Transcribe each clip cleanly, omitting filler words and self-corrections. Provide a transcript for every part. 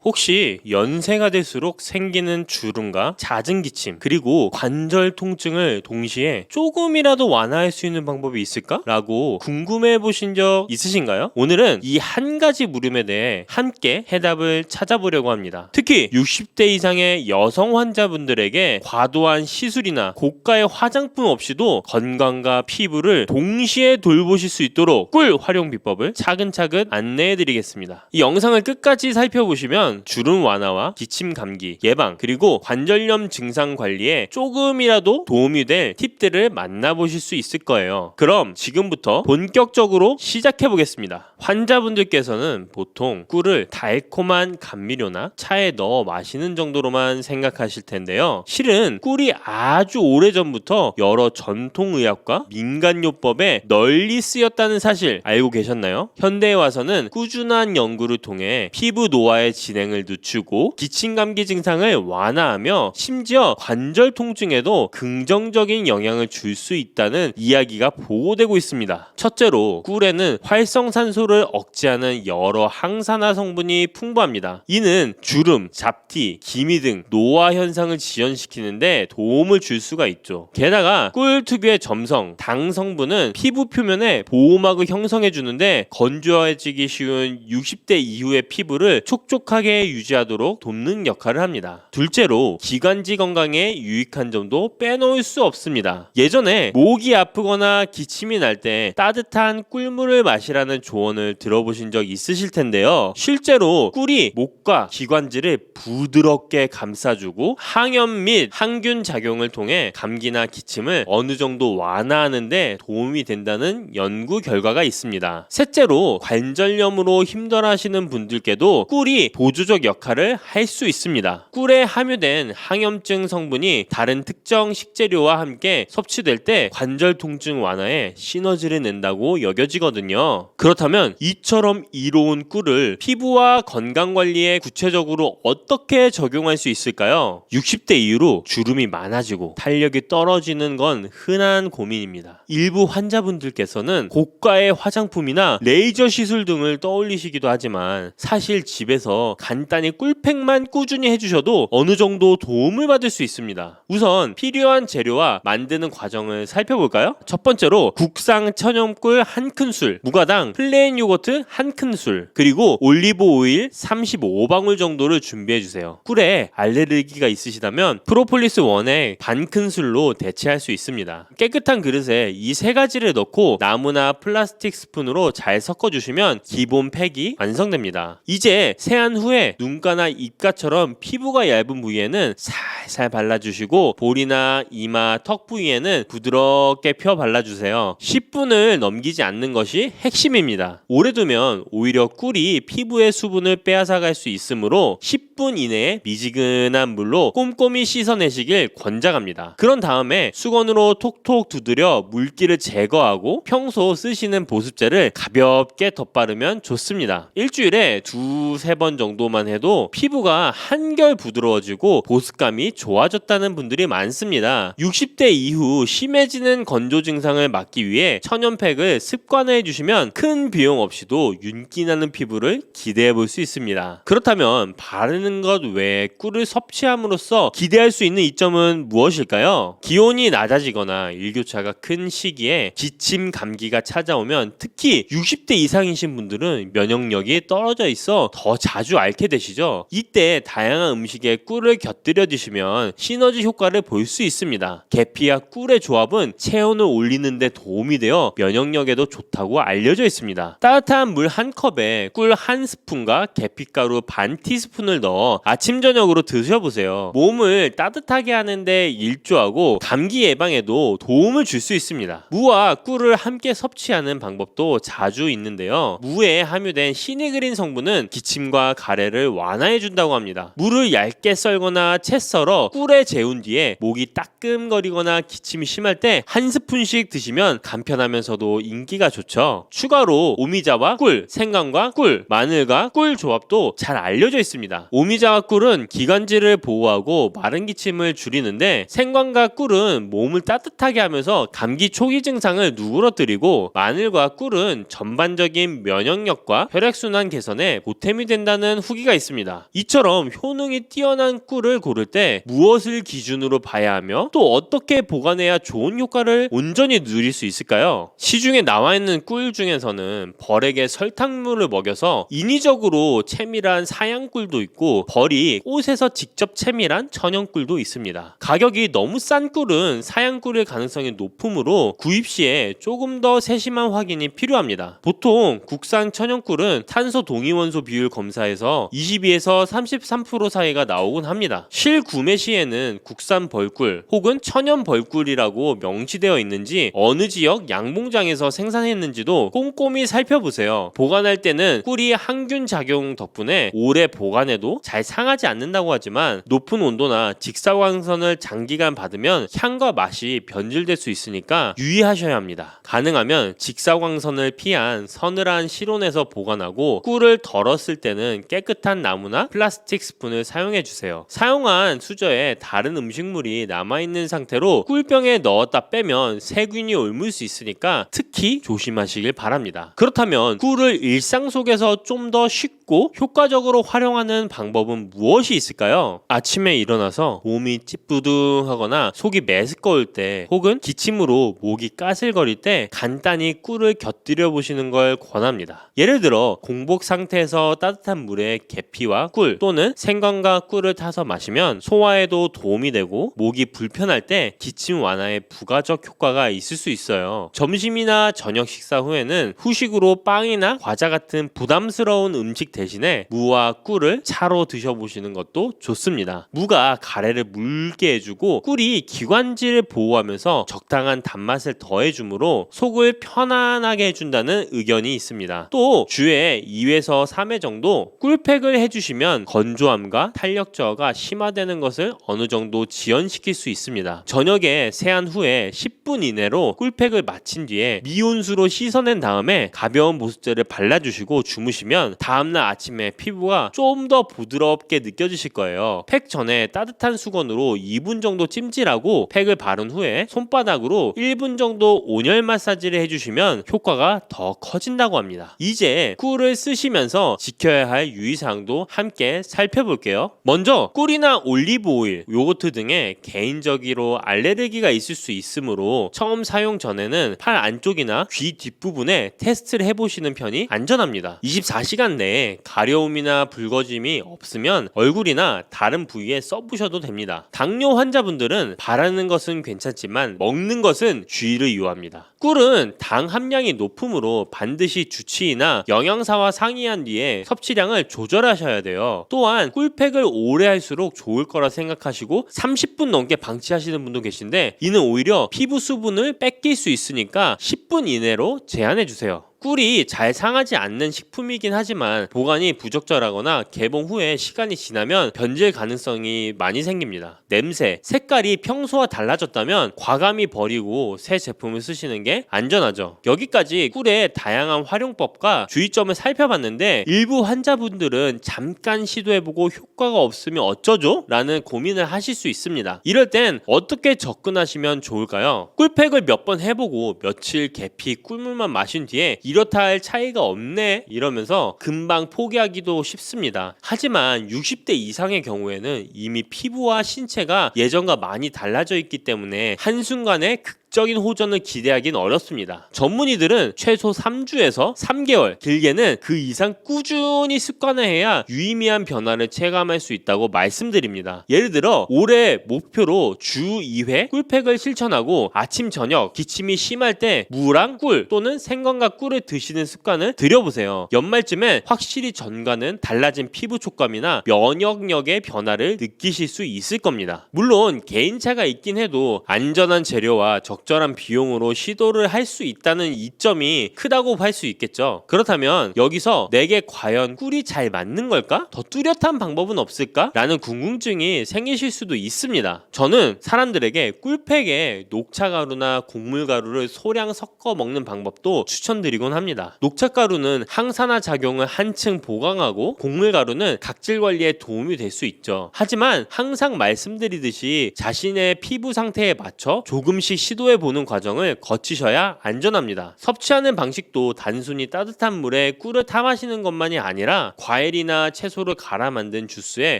혹시 연세가 들수록 생기는 주름과 잦은 기침 그리고 관절 통증을 동시에 조금이라도 완화할 수 있는 방법이 있을까? 라고 궁금해 보신 적 있으신가요? 오늘은 이 한 가지 물음에 대해 함께 해답을 찾아보려고 합니다. 특히 60대 이상의 여성 환자분들에게 과도한 시술이나 고가의 화장품 없이도 건강과 피부를 동시에 돌보실 수 있도록 꿀 활용 비법을 차근차근 안내해 드리겠습니다. 이 영상을 끝까지 살펴보시면 주름 완화와 기침 감기 예방 그리고 관절염 증상 관리에 조금이라도 도움이 될 팁들을 만나보실 수 있을 거예요. 그럼 지금부터 본격적으로 시작해 보겠습니다. 환자분들께서는 보통 꿀을 달콤한 감미료나 차에 넣어 마시는 정도로만 생각하실 텐데요. 실은 꿀이 아주 오래전부터 여러 전통의학과 민간요법에 널리 쓰였다는 사실 알고 계셨나요? 현대에 와서는 꾸준한 연구를 통해 피부 노화의 진행을 늦추고 기침 감기 증상을 완화하며 심지어 관절 통증에도 긍정적인 영향을 줄 수 있다는 이야기가 보고되고 있습니다. 첫째로 꿀에는 활성산소를 억제하는 여러 항산화 성분이 풍부합니다. 이는 주름, 잡티, 기미 등 노화 현상을 지연시키는데 도움을 줄 수가 있죠. 게다가 꿀 특유의 점성, 당 성분은 피부 표면에 보호막을 형성해 주는데 건조해지기 쉬운 60대 이후의 피부를 촉촉하게 유지하도록 돕는 역할을 합니다. 둘째로 기관지 건강에 유익한 점도 빼놓을 수 없습니다. 예전에 목이 아프거나 기침이 날 때 따뜻한 꿀물을 마시라는 조언을 들어보신 적 있으실 텐데요. 실제로 꿀이 목과 기관지를 부드럽게 감싸주고 항염 및 항균 작용을 통해 감기나 기침을 어느 정도 완화하는 데 도움이 된다는 연구 결과가 있습니다. 셋째로 관절염으로 힘들어하시는 분들께도 꿀이 보조적 역할을 할 수 있습니다. 꿀에 함유된 항염증 성분이 다른 특정 식재료와 함께 섭취될 때 관절 통증 완화에 시너지를 낸다고 여겨지거든요. 그렇다면 이처럼 이로운 꿀을 피부와 건강 관리에 구체적으로 어떻게 적용할 수 있을까요? 60대 이후로 주름이 많아지고 탄력이 떨어지는 건 흔한 고민입니다. 일부 환자분들께서는 고가의 화장품이나 레이저 시술 등을 떠올리시기도 하지만 사실 집에서 간단히 꿀팩만 꾸준히 해주셔도 어느 정도 도움을 받을 수 있습니다. 우선 필요한 재료와 만드는 과정을 살펴볼까요? 첫 번째로 국산 천연꿀 한 큰술, 무가당 플레인 요거트 한 큰술, 그리고 올리브 오일 35방울 정도를 준비해주세요. 꿀에 알레르기가 있으시다면 프로폴리스 원액 반 큰술로 대체할 수 있습니다. 깨끗한 그릇에 이 세 가지를 넣고 나무나 플라스틱 스푼으로 잘 섞어주시면 기본 팩이 완성됩니다. 이제 세안 후에 눈가나 입가처럼 피부가 얇은 부위에는 살살 발라주시고 볼이나 이마, 턱 부위에는 부드럽게 펴 발라주세요. 10분을 넘기지 않는 것이 핵심입니다. 오래 두면 오히려 꿀이 피부의 수분을 빼앗아갈 수 있으므로 10분 이내에 미지근한 물로 꼼꼼히 씻어내시길 권장합니다. 그런 다음에 수건으로 톡톡 두드려 물기를 제거하고 평소 쓰시는 보습제를 가볍게 덧바르면 좋습니다. 일주일에 2-3번 정도만 해도 피부가 한결 부드러워지고 보습감이 좋아졌다는 분들이 많습니다. 60대 이후 심해지는 건조 증상을 막기 위해 천연팩을 습관화해 주시면 큰 비용 없이도 윤기 나는 피부를 기대해 볼 수 있습니다. 그렇다면 바르는 것 외에 꿀을 섭취함으로써 기대할 수 있는 이점은 무엇일까요? 기온이 낮아지거나 일교차가 큰 시기에 기침, 감기가 찾아오면 특히 60대 이상이신 분들은 면역력이 떨어져 있어 더 자주 앓게 되시죠. 이때 다양한 음식에 꿀을 곁들여 드시면 시너지 효과를 볼 수 있습니다. 계피와 꿀의 조합은 체온을 올리는 데 도움이 되어 면역력에도 좋다고 알려져 있습니다. 따뜻한 물 한 컵에 꿀 한 스푼과 계피가루 반 티스푼을 넣어 아침 저녁으로 드셔보세요. 몸을 따뜻하게 하는데 일조하고 감기 예방에도 도움을 줄 수 있습니다. 무와 꿀을 함께 섭취하는 방법도 자주 있는데요. 무에 함유된 시니그린 성분은 기침과 가래를 완화해 준다고 합니다. 무를 얇게 썰거나 채 썰어 썰어 꿀에 재운 뒤에 목이 따끔거리거나 기침이 심할 때 한 스푼씩 드시면 간편하면서도 인기가 좋죠. 추가로 오미자와 꿀, 생강과 꿀, 마늘과 꿀 조합도 잘 알려져 있습니다. 오미자와 꿀은 기관지를 보호하고 마른 기침을 줄이는데, 생강과 꿀은 몸을 따뜻하게 하면서 감기 초기 증상을 누그러뜨리고, 마늘과 꿀은 전반적인 면역력과 혈액순환 개선에 보탬이 된다는 후기가 있습니다. 이처럼 효능이 뛰어난 꿀을 고를 때 무엇을 기준으로 봐야 하며 또 어떻게 보관해야 좋은 효과를 온전히 누릴 수 있을까요? 시중에 나와 있는 꿀 중에서는 벌에게 설탕물을 먹여서 인위적으로 채밀한 사양꿀도 있고, 벌이 꽃에서 직접 채밀한 천연꿀도 있습니다. 가격이 너무 싼 꿀은 사양꿀일 가능성이 높으므로 구입 시에 조금 더 세심한 확인이 필요합니다. 보통 국산 천연꿀은 탄소 동위원소 비율 검사에서 22에서 33% 사이가 나오곤 합니다. 실구매 시에는 국산 벌꿀 혹은 천연 벌꿀이라고 명시되어 있는지, 어느 지역 양봉장에서 생산했는지도 꼼꼼히 살펴보세요. 보관할 때는 꿀이 항균 작용 덕분에 오래 보관해도 잘 상하지 않는다고 하지만, 높은 온도나 직사광선을 장기간 받으면 향과 맛이 변질될 수 있으니까 유의하셔야 합니다. 가능하면 직사광선을 피한 서늘한 실온에서 보관하고, 꿀을 덜었을 때는 깨끗한 나무나 플라스틱 스푼을 사용해 주세요. 사용한 수저에 다른 음식물이 남아있는 상태로 꿀병에 넣었다 빼면 세균이 옮을 수 있으니까 특히 조심하시길 바랍니다. 그렇다면 꿀을 일상 속에서 좀 더 쉽고 효과적으로 활용하는 방법은 무엇이 있을까요? 아침에 일어나서 몸이 찌뿌둥하거나 속이 메스꺼울 때, 혹은 기침으로 목이 까슬거릴 때 간단히 꿀을 곁들여 보시는 걸 권합니다. 예를 들어 공복 상태에서 따뜻한 물에 계피와 꿀 또는 생강과 꿀을 타서 마시면 소화에도 도움이 되고, 목이 불편할 때 기침 완화에 부가적 효과가 있을 수 있어요. 점심이나 저녁 식사 후에는 후식으로 빵이나 과자 같은 부담스러운 음식 대신에 무와 꿀을 차로 드셔보시는 것도 좋습니다. 무가 가래를 묽게 해주고, 꿀이 기관지를 보호하면서 적당한 단맛을 더해주므로 속을 편안하게 해준다는 의견이 있습니다. 또 주에 2회에서 3회 정도 꿀팩을 해주시면 건조함과 탄력 저하가 심화되는 것을 어느 정도 지연시킬 수 있습니다. 저녁에 세안 후에 10분 이내로 꿀팩을 마친 뒤에 미온수로 씻어낸 다음에 가벼운 보습제를 발라주시고 주무시면 다음날 아침에 피부가 좀 더 부드럽게 느껴지실 거예요. 팩 전에 따뜻한 수건으로 2분 정도 찜질하고, 팩을 바른 후에 손바닥으로 1분 정도 온열 마사지를 해주시면 효과가 더 커진다고 합니다. 이제 꿀을 쓰시면서 지켜야 할 유의사항도 함께 살펴볼게요. 먼저 꿀이나 올리브 오일, 요거트 등에 개인적으로 알레르기가 있을 수 있으므로 처음 사용 전에는 팔 안쪽이나 귀 뒷부분에 테스트를 해보시는 편이 안전합니다. 24시간 내에 가려움이나 붉어짐이 없으면 얼굴이나 다른 부위에 써보셔도 됩니다. 당뇨 환자분들은 바르는 것은 괜찮지만 먹는 것은 주의를 요합니다. 꿀은 당 함량이 높으므로 반드시 주치의나 영양사와 상의한 뒤에 섭취량을 조절하셔야 돼요. 또한 꿀팩을 오래 할수록 좋을 거라 생각하시고 30분 넘게 방치하시는 분도 계신데, 이는 오히려 피부 수분을 뺏길 수 있으니까 10분 이내로 제한해 주세요. 꿀이 잘 상하지 않는 식품이긴 하지만 보관이 부적절하거나 개봉 후에 시간이 지나면 변질 가능성이 많이 생깁니다. 냄새, 색깔이 평소와 달라졌다면 과감히 버리고 새 제품을 쓰시는 게 안전하죠. 여기까지 꿀의 다양한 활용법과 주의점을 살펴봤는데, 일부 환자분들은 잠깐 시도해보고 효과가 없으면 어쩌죠? 라는 고민을 하실 수 있습니다. 이럴 땐 어떻게 접근하시면 좋을까요? 꿀팩을 몇 번 해보고 며칠 계피 꿀물만 마신 뒤에 이렇다 할 차이가 없네 이러면서 금방 포기하기도 쉽습니다. 하지만 60대 이상의 경우에는 이미 피부와 신체가 예전과 많이 달라져 있기 때문에 한순간에 적인 호전을 기대하기는 어렵습니다. 전문의들은 최소 3주에서 3개월, 길게는 그 이상 꾸준히 습관화해야 유의미한 변화를 체감할 수 있다고 말씀드립니다. 예를 들어 올해 목표로 주 2회 꿀팩을 실천하고 아침 저녁 기침이 심할 때 무랑 꿀 또는 생강과 꿀을 드시는 습관을 들여보세요. 연말쯤엔 확실히 전과는 달라진 피부 촉감이나 면역력의 변화를 느끼실 수 있을 겁니다. 물론 개인차가 있긴 해도 안전한 재료와 적 적절한 비용으로 시도를 할 수 있다는 이점이 크다고 할 수 있겠죠. 그렇다면 여기서 내게 과연 꿀이 잘 맞는 걸까? 더 뚜렷한 방법은 없을까? 라는 궁금증이 생기실 수도 있습니다. 저는 사람들에게 꿀팩에 녹차가루나 곡물가루를 소량 섞어 먹는 방법도 추천드리곤 합니다. 녹차가루는 항산화 작용을 한층 보강하고 곡물가루는 각질 관리에 도움이 될 수 있죠. 하지만 항상 말씀드리듯이 자신의 피부 상태에 맞춰 조금씩 시도해보는 과정을 거치셔야 안전합니다. 섭취하는 방식도 단순히 따뜻한 물에 꿀을 타 마시는 것만이 아니라 과일이나 채소를 갈아 만든 주스에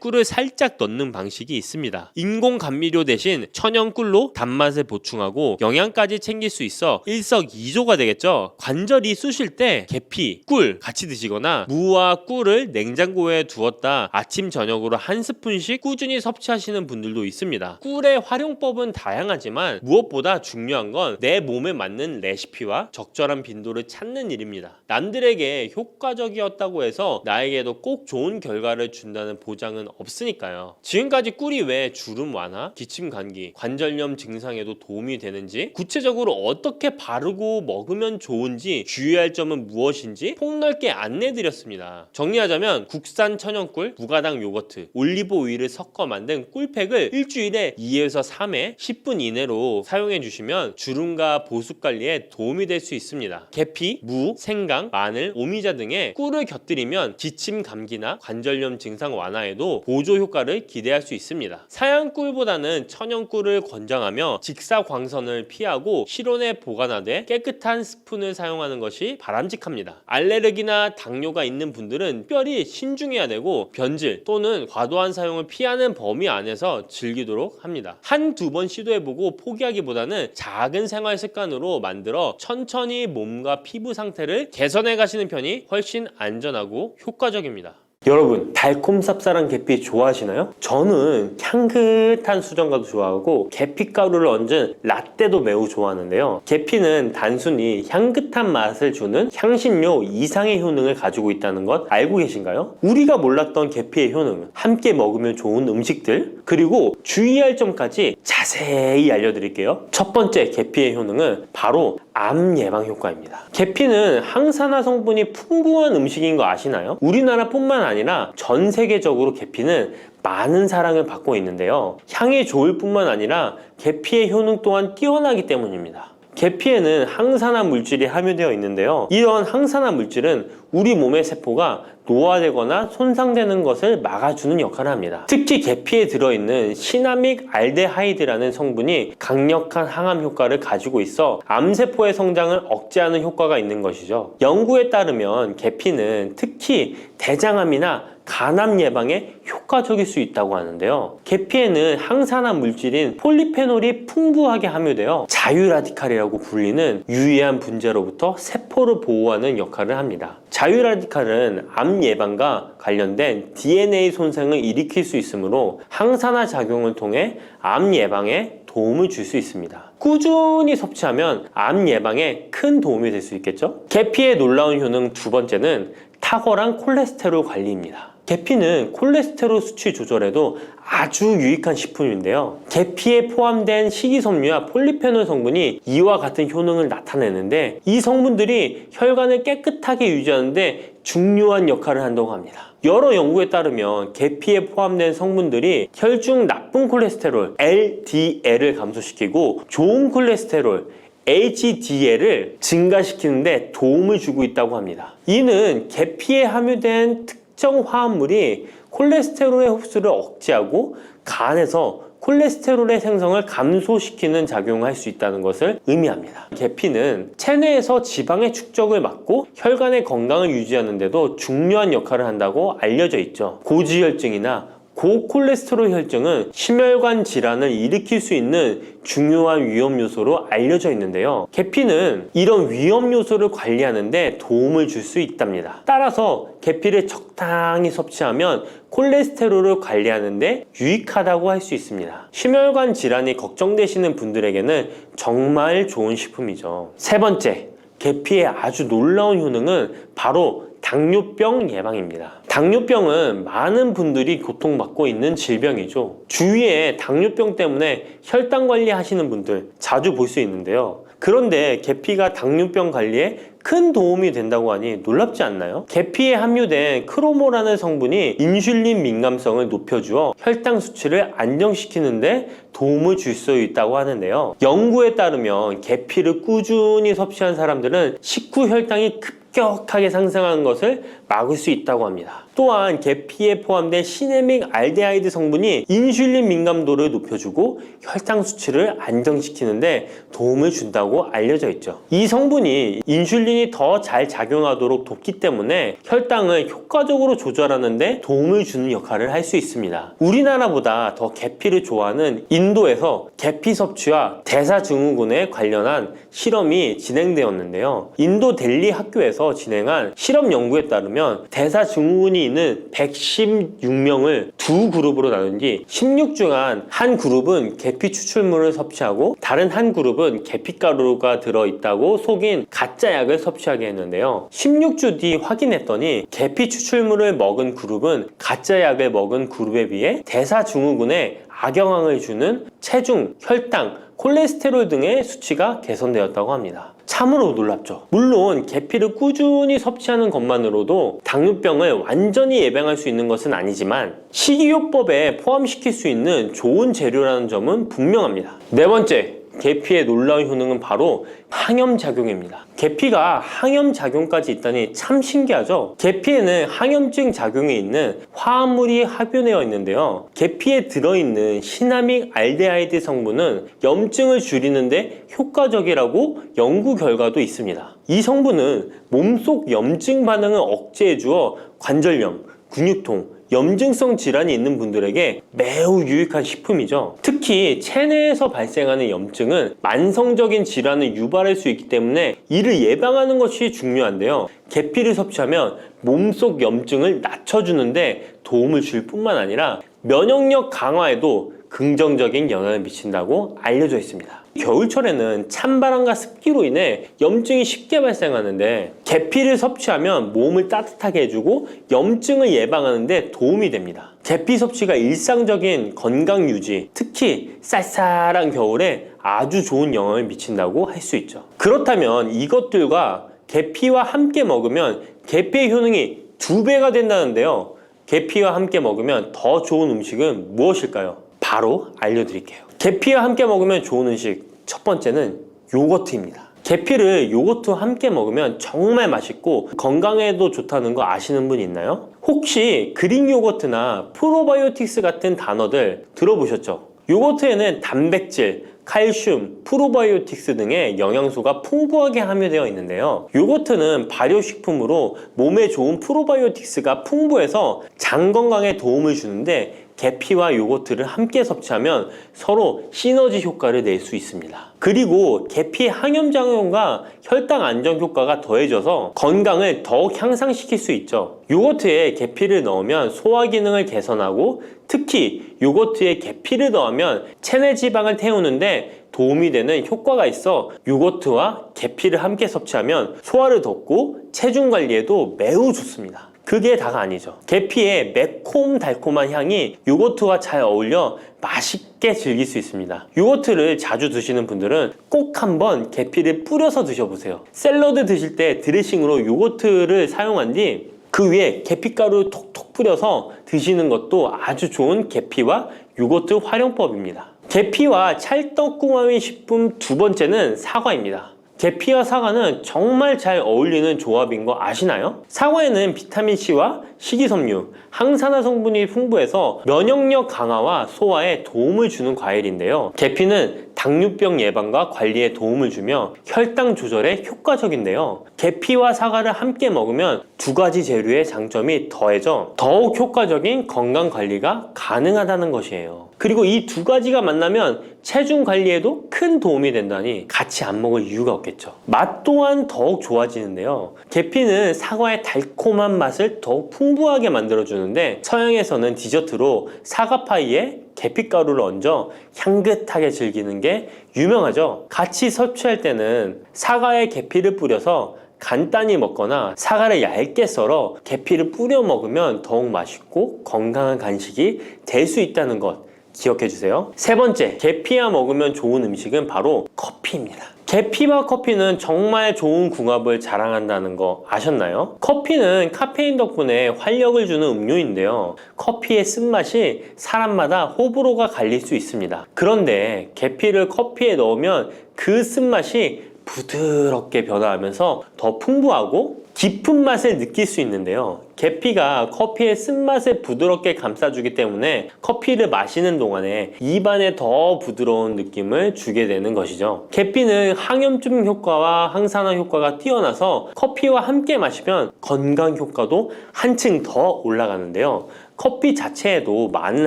꿀을 살짝 넣는 방식이 있습니다. 인공 감미료 대신 천연 꿀로 단맛을 보충하고 영양까지 챙길 수 있어 일석이조가 되겠죠. 관절이 쑤실 때 계피, 꿀 같이 드시거나 무와 꿀을 냉장고에 두었다 아침 저녁으로 한 스푼씩 꾸준히 섭취하시는 분들도 있습니다. 꿀의 활용법은 다양하지만 무엇보다 중요한 건 내 몸에 맞는 레시피와 적절한 빈도를 찾는 일입니다. 남들에게 효과적이었다고 해서 나에게도 꼭 좋은 결과를 준다는 보장은 없으니까요. 지금까지 꿀이 왜 주름 완화, 기침 감기, 관절염 증상에도 도움이 되는지, 구체적으로 어떻게 바르고 먹으면 좋은지, 주의할 점은 무엇인지 폭넓게 안내드렸습니다. 정리하자면 국산 천연꿀, 무가당 요거트, 올리브 오일을 섞어 만든 꿀팩을 일주일에 2에서 3회 10분 이내로 사용해 주시면 주름과 보습 관리에 도움이 될 수 있습니다. 계피, 무, 생강, 마늘, 오미자 등의 꿀을 곁들이면 기침 감기나 관절염 증상 완화에도 보조 효과를 기대할 수 있습니다. 사양 꿀보다는 천연 꿀을 권장하며 직사광선을 피하고 실온에 보관하되 깨끗한 스푼을 사용하는 것이 바람직합니다. 알레르기나 당뇨가 있는 분들은 특별히 신중해야 되고 변질 또는 과도한 사용을 피하는 범위 안에서 즐기도록 합니다. 한두 번 시도해보고 포기하기보다는 작은 생활 습관으로 만들어 천천히 몸과 피부 상태를 개선해 가시는 편이 훨씬 안전하고 효과적입니다. 여러분, 달콤 쌉쌀한 계피 좋아하시나요? 저는 향긋한 수정과도 좋아하고 계피가루를 얹은 라떼도 매우 좋아하는데요. 계피는 단순히 향긋한 맛을 주는 향신료 이상의 효능을 가지고 있다는 것 알고 계신가요? 우리가 몰랐던 계피의 효능, 함께 먹으면 좋은 음식들, 그리고 주의할 점까지 자세히 알려드릴게요. 첫 번째 계피의 효능은 바로 암 예방 효과입니다. 계피는 항산화 성분이 풍부한 음식인 거 아시나요? 우리나라뿐만 아니라 전 세계적으로 계피는 많은 사랑을 받고 있는데요. 향이 좋을 뿐만 아니라 계피의 효능 또한 뛰어나기 때문입니다. 계피에는 항산화 물질이 함유되어 있는데요. 이런 항산화 물질은 우리 몸의 세포가 노화되거나 손상되는 것을 막아주는 역할을 합니다. 특히 계피에 들어있는 시나믹 알데하이드라는 성분이 강력한 항암 효과를 가지고 있어 암세포의 성장을 억제하는 효과가 있는 것이죠. 연구에 따르면 계피는 특히 대장암이나 간암 예방에 효과적일 수 있다고 하는데요. 계피에는 항산화 물질인 폴리페놀이 풍부하게 함유되어 자유라디칼이라고 불리는 유해한 분자로부터 세포를 보호하는 역할을 합니다. 자유라디칼은 암 예방과 관련된 DNA 손상을 일으킬 수 있으므로 항산화 작용을 통해 암 예방에 도움을 줄 수 있습니다. 꾸준히 섭취하면 암 예방에 큰 도움이 될 수 있겠죠? 계피의 놀라운 효능 두 번째는 탁월한 콜레스테롤 관리입니다. 계피는 콜레스테롤 수치 조절에도 아주 유익한 식품인데요. 계피에 포함된 식이섬유와 폴리페놀 성분이 이와 같은 효능을 나타내는데 이 성분들이 혈관을 깨끗하게 유지하는데 중요한 역할을 한다고 합니다. 여러 연구에 따르면 계피에 포함된 성분들이 혈중 나쁜 콜레스테롤 LDL을 감소시키고 좋은 콜레스테롤 HDL을 증가시키는데 도움을 주고 있다고 합니다. 이는 계피에 함유된 특정 화합물이 콜레스테롤의 흡수를 억제하고 간에서 콜레스테롤의 생성을 감소시키는 작용을 할 수 있다는 것을 의미합니다. 계피는 체내에서 지방의 축적을 막고 혈관의 건강을 유지하는 데도 중요한 역할을 한다고 알려져 있죠. 고지혈증이나 고콜레스테롤 혈증은 심혈관 질환을 일으킬 수 있는 중요한 위험 요소로 알려져 있는데요. 계피는 이런 위험 요소를 관리하는 데 도움을 줄 수 있답니다. 따라서 계피를 적당히 섭취하면 콜레스테롤을 관리하는 데 유익하다고 할 수 있습니다. 심혈관 질환이 걱정되시는 분들에게는 정말 좋은 식품이죠. 세 번째, 계피의 아주 놀라운 효능은 바로 당뇨병 예방입니다. 당뇨병은 많은 분들이 고통받고 있는 질병이죠. 주위에 당뇨병 때문에 혈당 관리 하시는 분들 자주 볼 수 있는데요. 그런데 계피가 당뇨병 관리에 큰 도움이 된다고 하니 놀랍지 않나요? 계피에 함유된 크로모라는 성분이 인슐린 민감성을 높여주어 혈당 수치를 안정시키는데 도움을 줄 수 있다고 하는데요. 연구에 따르면 계피를 꾸준히 섭취한 사람들은 식후 혈당이 급격하게 상승하는 것을 막을 수 있다고 합니다. 또한 계피에 포함된 시네믹 알데하이드 성분이 인슐린 민감도를 높여주고 혈당 수치를 안정시키는데 도움을 준다고 알려져 있죠. 이 성분이 인슐린이 더 잘 작용하도록 돕기 때문에 혈당을 효과적으로 조절하는데 도움을 주는 역할을 할 수 있습니다. 우리나라보다 더 계피를 좋아하는 인도에서 계피 섭취와 대사증후군에 관련한 실험이 진행되었는데요. 인도 델리 학교에서 진행한 실험 연구에 따르면 대사증후군이 있는 116명을 두 그룹으로 나눈 뒤 16주간 한 그룹은 계피 추출물을 섭취하고 다른 한 그룹은 계피가루가 들어있다고 속인 가짜 약을 섭취하게 했는데요. 16주 뒤 확인했더니 계피 추출물을 먹은 그룹은 가짜 약을 먹은 그룹에 비해 대사증후군에 악영향을 주는 체중, 혈당, 콜레스테롤 등의 수치가 개선되었다고 합니다. 참으로 놀랍죠. 물론 계피를 꾸준히 섭취하는 것만으로도 당뇨병을 완전히 예방할 수 있는 것은 아니지만 식이요법에 포함시킬 수 있는 좋은 재료라는 점은 분명합니다. 네 번째, 계피의 놀라운 효능은 바로 항염작용입니다. 계피가 항염작용까지 있다니 참 신기하죠? 계피에는 항염증 작용이 있는 화합물이 함유되어 있는데요. 계피에 들어있는 시나믹 알데하이드 성분은 염증을 줄이는데 효과적이라고 연구 결과도 있습니다. 이 성분은 몸속 염증 반응을 억제해 주어 관절염, 근육통, 염증성 질환이 있는 분들에게 매우 유익한 식품이죠. 특히 체내에서 발생하는 염증은 만성적인 질환을 유발할 수 있기 때문에 이를 예방하는 것이 중요한데요. 계피를 섭취하면 몸속 염증을 낮춰주는데 도움을 줄 뿐만 아니라 면역력 강화에도 긍정적인 영향을 미친다고 알려져 있습니다. 겨울철에는 찬바람과 습기로 인해 염증이 쉽게 발생하는데 계피를 섭취하면 몸을 따뜻하게 해주고 염증을 예방하는 데 도움이 됩니다. 계피 섭취가 일상적인 건강 유지, 특히 쌀쌀한 겨울에 아주 좋은 영향을 미친다고 할 수 있죠. 그렇다면 이것들과 계피와 함께 먹으면 계피의 효능이 2배가 된다는데요. 계피와 함께 먹으면 더 좋은 음식은 무엇일까요? 바로 알려드릴게요. 계피와 함께 먹으면 좋은 음식, 첫 번째는 요거트입니다. 계피를 요거트와 함께 먹으면 정말 맛있고 건강에도 좋다는 거 아시는 분 있나요? 혹시 그릭 요거트나 프로바이오틱스 같은 단어들 들어보셨죠? 요거트에는 단백질, 칼슘, 프로바이오틱스 등의 영양소가 풍부하게 함유되어 있는데요. 요거트는 발효식품으로 몸에 좋은 프로바이오틱스가 풍부해서 장 건강에 도움을 주는데 계피와 요거트를 함께 섭취하면 서로 시너지 효과를 낼 수 있습니다. 그리고 계피의 항염작용과 혈당 안정 효과가 더해져서 건강을 더욱 향상시킬 수 있죠. 요거트에 계피를 넣으면 소화 기능을 개선하고 특히 요거트에 계피를 넣으면 체내 지방을 태우는데 도움이 되는 효과가 있어 요거트와 계피를 함께 섭취하면 소화를 돕고 체중 관리에도 매우 좋습니다. 그게 다가 아니죠. 계피의 매콤달콤한 향이 요거트와 잘 어울려 맛있게 즐길 수 있습니다. 요거트를 자주 드시는 분들은 꼭 한번 계피를 뿌려서 드셔보세요. 샐러드 드실 때 드레싱으로 요거트를 사용한 뒤 그 위에 계피가루 톡톡 뿌려서 드시는 것도 아주 좋은 계피와 요거트 활용법입니다. 계피와 찰떡궁합인 식품 두 번째는 사과입니다. 계피와 사과는 정말 잘 어울리는 조합인 거 아시나요? 사과에는 비타민C와 식이섬유, 항산화 성분이 풍부해서 면역력 강화와 소화에 도움을 주는 과일인데요. 계피는 당뇨병 예방과 관리에 도움을 주며 혈당 조절에 효과적인데요. 계피와 사과를 함께 먹으면 두 가지 재료의 장점이 더해져 더욱 효과적인 건강 관리가 가능하다는 것이에요. 그리고 이 두 가지가 만나면 체중 관리에도 큰 도움이 된다니 같이 안 먹을 이유가 없겠죠. 맛 또한 더욱 좋아지는데요. 계피는 사과의 달콤한 맛을 더욱 풍부하게 만들어주는데 서양에서는 디저트로 사과파이에 계피가루를 얹어 향긋하게 즐기는 게 유명하죠. 같이 섭취할 때는 사과에 계피를 뿌려서 간단히 먹거나 사과를 얇게 썰어 계피를 뿌려 먹으면 더욱 맛있고 건강한 간식이 될 수 있다는 것 기억해 주세요. 세 번째, 계피와 먹으면 좋은 음식은 바로 커피입니다. 계피와 커피는 정말 좋은 궁합을 자랑한다는 거 아셨나요? 커피는 카페인 덕분에 활력을 주는 음료인데요. 커피의 쓴맛이 사람마다 호불호가 갈릴 수 있습니다. 그런데 계피를 커피에 넣으면 그 쓴맛이 부드럽게 변화하면서 더 풍부하고 깊은 맛을 느낄 수 있는데요. 계피가 커피의 쓴맛을 부드럽게 감싸주기 때문에 커피를 마시는 동안에 입안에 더 부드러운 느낌을 주게 되는 것이죠. 계피는 항염증 효과와 항산화 효과가 뛰어나서 커피와 함께 마시면 건강 효과도 한층 더 올라가는데요. 커피 자체에도 많은